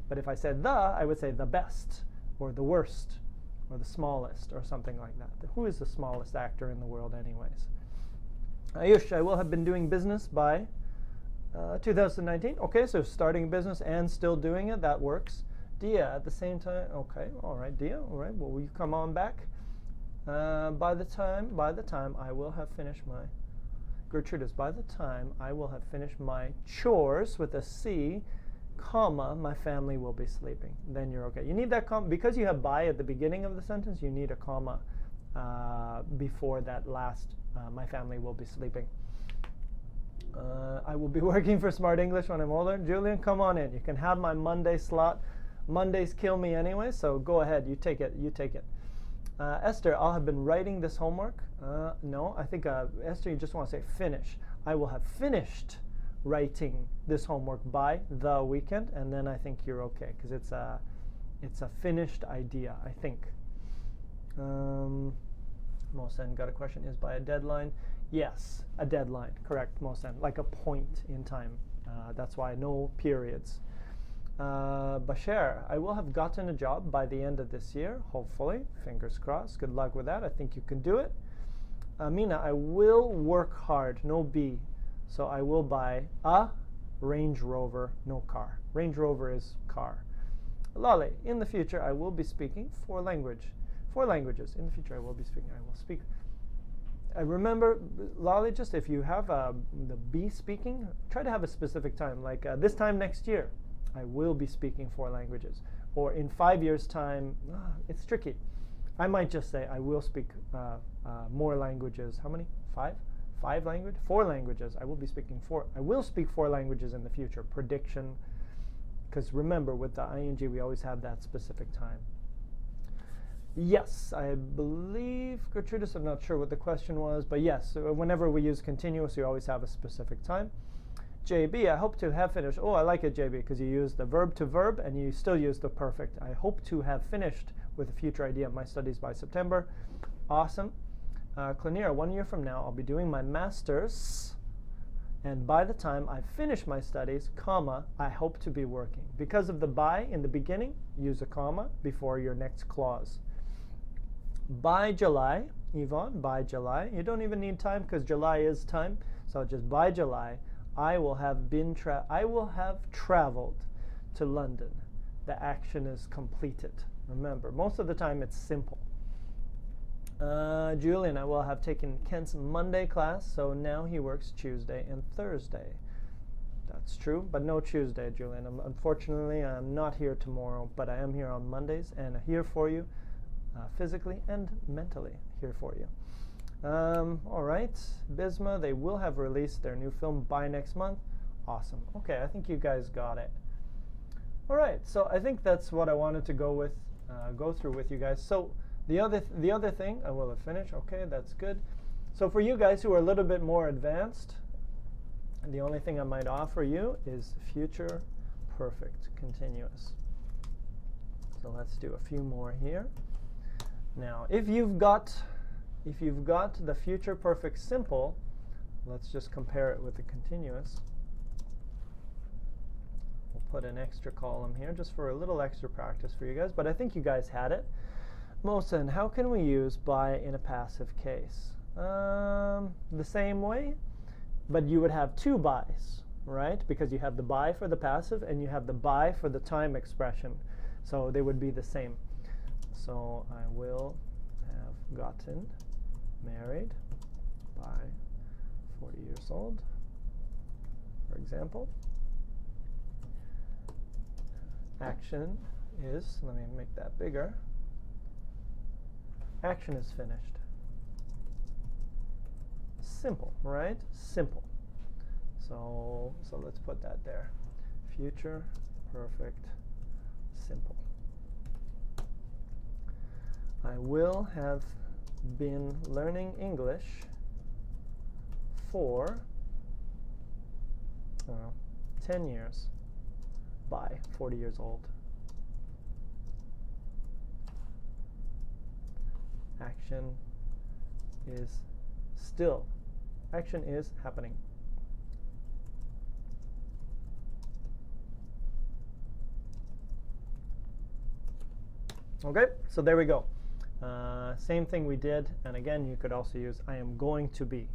But if I said the, I would say the best, or the worst, or the smallest, or something like that. Who is the smallest actor in the world anyways? Ayush, I will have been doing business by 2019. Okay, so starting business and still doing it, that works. Dia, at the same time, okay, all right, Dia, all right, well, will you come on back? By the time I will have finished my, Gertrudis, by the time I will have finished my chores with a C, comma, my family will be sleeping. Then you're okay. You need that comma, because you have by at the beginning of the sentence, you need a comma before that last, my family will be sleeping. I will be working for Smart English when I'm older. Julian, come on in. You can have my Monday slot. Mondays kill me anyway, so go ahead. You take it. You take it. Esther, I'll have been writing this homework. No, I think, Esther, you just want to say finish. I will have finished writing this homework by the weekend, and then I think you're okay, because it's a finished idea, I think. Mosen got a question, is by a deadline? Yes, a deadline, correct, Mosen, like a point in time. That's why no periods. Bashir, I will have gotten a job by the end of this year, hopefully. Fingers crossed. Good luck with that. I think you can do it. Mina, I will work hard, no B. So I will buy a Range Rover, no car. Range Rover is car. Lale, in the future I will be speaking four languages. In the future I will be speaking. I will speak. I remember, Lale, just if you have the B speaking, try to have a specific time. Like this time next year, I will be speaking 4 languages. Or in 5 years' time, it's tricky. I might just say I will speak more languages. How many? 5? 5 languages? 4 languages. I will be speaking 4. I will speak 4 languages in the future. Prediction. Because remember, with the ing, we always have that specific time. Yes, I believe, Gertrudis, I'm not sure what the question was, but yes, whenever we use continuous, you always have a specific time. JB, I hope to have finished. Oh, I like it, JB, because you use the verb to verb, and you still use the perfect. I hope to have finished with a future idea of my studies by September. Awesome. Clanira, 1 year from now, I'll be doing my master's And by the time I finish my studies, comma, I hope to be working. Because of the by in the beginning, use a comma before your next clause. By July, Yvonne, by July, you don't even need time because July is time. So just by July, I will have traveled to London. The action is completed. Remember, most of the time it's simple. Julian, I will have taken Kent's Monday class, so now he works Tuesday and Thursday. That's true, but no Tuesday, Julian. Unfortunately, I'm not here tomorrow, but I am here on Mondays and here for you, physically and mentally here for you. All right, Bisma, they will have released their new film by next month. Awesome. Okay, I think you guys got it. All right, so I think that's what I wanted to go through with you guys. So the other thing, I will have finished. Okay, that's good. So for you guys who are a little bit more advanced, the only thing I might offer you is future perfect continuous. So let's do a few more here. Now, if you've got the future perfect simple, let's just compare it with the continuous. We'll put an extra column here just for a little extra practice for you guys, but I think you guys had it. Mohsen, how can we use by in a passive case? The same way, but you would have two bys, right? Because you have the by for the passive and you have the by for the time expression. So they would be the same. So I will have gotten married by 40 years old, for example. Action is, let me make that bigger. Action is finished. Simple, right? Simple. So let's put that there. Future perfect simple. I will have been learning English for 10 years by 40 years old. Action is still. Action is happening. Okay, so there we go. Same thing we did, and again, you could also use I am going to be,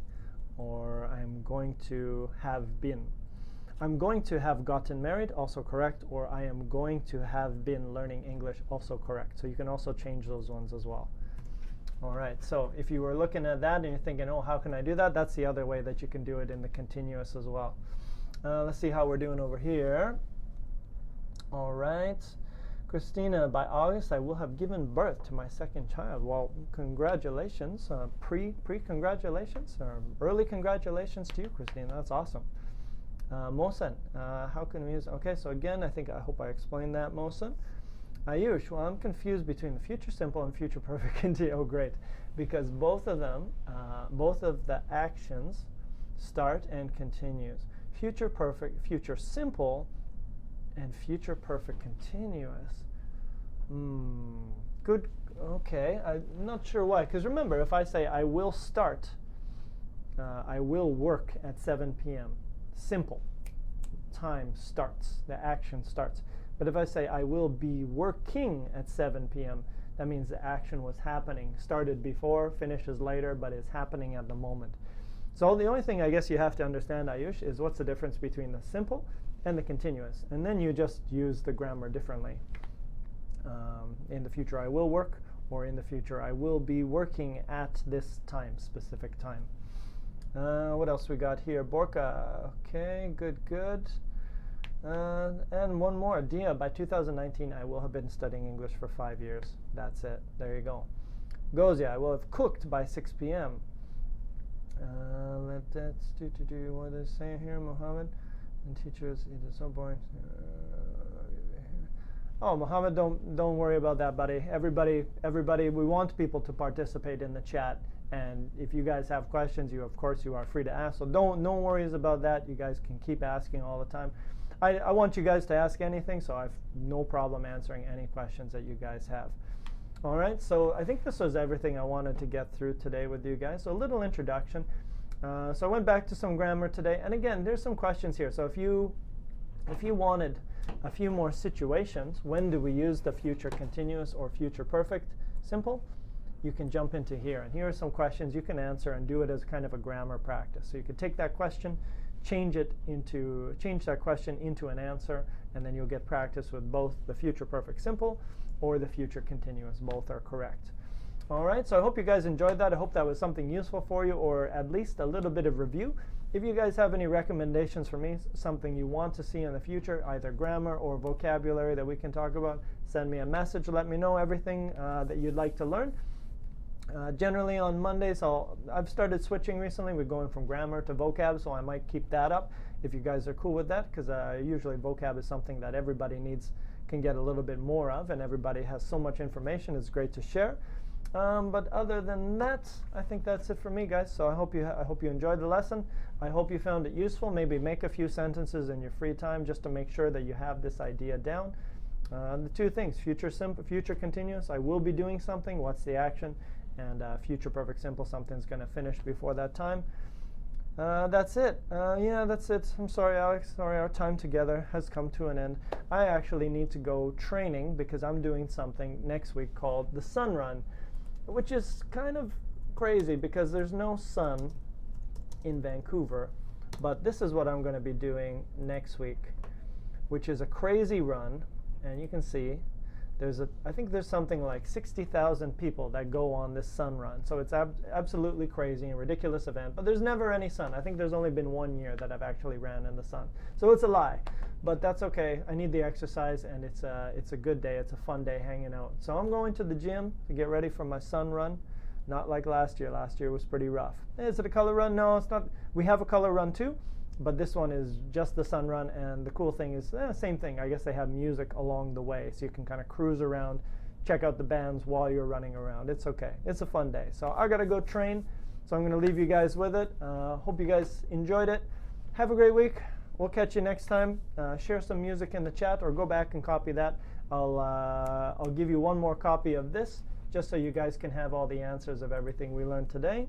or I am going to have been. I'm going to have gotten married, also correct, or I am going to have been learning English, also correct. So you can also change those ones as well. All right, so if you were looking at that and you're thinking, oh, how can I do that? That's the other way that you can do it in the continuous as well. Let's see how we're doing over here. All right. Christina, by August, I will have given birth to my second child. Well, congratulations, pre-congratulations, or early congratulations to you, Christina. That's awesome. Mohsen, how can we use, okay, so again, I hope I explained that, Mohsen. Ayush, well, I'm confused between the future simple and future perfect continuous. Oh, great. Because both of them, both of the actions start and continues. Future perfect, future simple, and future perfect continuous. Good, okay. I'm not sure why. Because remember, if I say I will start, I will work at 7 p.m. Simple. Time starts. The action starts. But if I say I will be working at 7 p.m., that means the action was happening. Started before, finishes later, but is happening at the moment. So the only thing I guess you have to understand, Ayush, is what's the difference between the simple and the continuous. And then you just use the grammar differently. In the future I will work, or in the future I will be working at this time, specific time. What else we got here? Borka, okay, good, good. And one more, Dia, by 2019 I will have been studying English for 5 years. That's it, there you go. Gozia, I will have cooked by 6 p.m. Let's do what they say here, Mohammed. And teachers, it is so boring. Oh, Mohammed, don't worry about that, buddy. Everybody, we want people to participate in the chat. And if you guys have questions, of course you are free to ask. So no worries about that. You guys can keep asking all the time. I want you guys to ask anything, so I have no problem answering any questions that you guys have. All right, so I think this was everything I wanted to get through today with you guys. So a little introduction. So I went back to some grammar today, and again, there's some questions here. So if you wanted a few more situations, when do we use the future continuous or future perfect simple, you can jump into here. And here are some questions you can answer and do it as kind of a grammar practice. So you could take that question, change that question into an answer, and then you'll get practice with both the future perfect simple or the future continuous. Both are correct. All right, so I hope you guys enjoyed that. I hope that was something useful for you, or at least a little bit of review. If you guys have any recommendations for me, something you want to see in the future, either grammar or vocabulary that we can talk about, send me a message. Let me know everything that you'd like to learn. Generally on Mondays, I've started switching recently. We're going from grammar to vocab, so I might keep that up if you guys are cool with that, because usually vocab is something that everybody can get a little bit more of, and everybody has so much information. It's great to share. But other than that, I think that's it for me, guys. So I hope you enjoyed the lesson. I hope you found it useful. Maybe make a few sentences in your free time just to make sure that you have this idea down. The two things: future simple, future continuous. I will be doing something. What's the action? And future perfect simple. Something's going to finish before that time. That's it. Yeah, that's it. I'm sorry, Alex. Sorry, our time together has come to an end. I actually need to go training because I'm doing something next week called the Sun Run, which is kind of crazy because there's no sun in Vancouver. But this is what I'm going to be doing next week, which is a crazy run. And you can see I think there's something like 60,000 people that go on this sun run. So it's absolutely crazy and ridiculous event. But there's never any sun. I think there's only been 1 year that I've actually ran in the sun. So it's a lie. But that's okay. I need the exercise, and it's a good day. It's a fun day hanging out. So I'm going to the gym to get ready for my sun run. Not like last year. Last year was pretty rough. Is it a color run? No, it's not. We have a color run too. But this one is just the sun run, and the cool thing is, same thing. I guess they have music along the way, so you can kind of cruise around, check out the bands while you're running around. It's okay. It's a fun day. So I got to go train, so I'm going to leave you guys with it. Hope you guys enjoyed it. Have a great week. We'll catch you next time. Share some music in the chat, or go back and copy that. I'll give you one more copy of this, just so you guys can have all the answers of everything we learned today.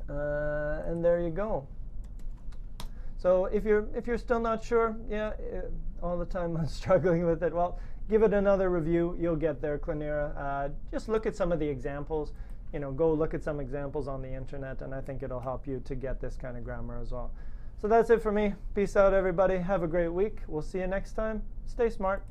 And there you go. So if you're still not sure, all the time I'm struggling with it. Well, give it another review. You'll get there, Clinera. Just look at some of the examples. Go look at some examples on the internet, and I think it'll help you to get this kind of grammar as well. So that's it for me. Peace out, everybody. Have a great week. We'll see you next time. Stay smart.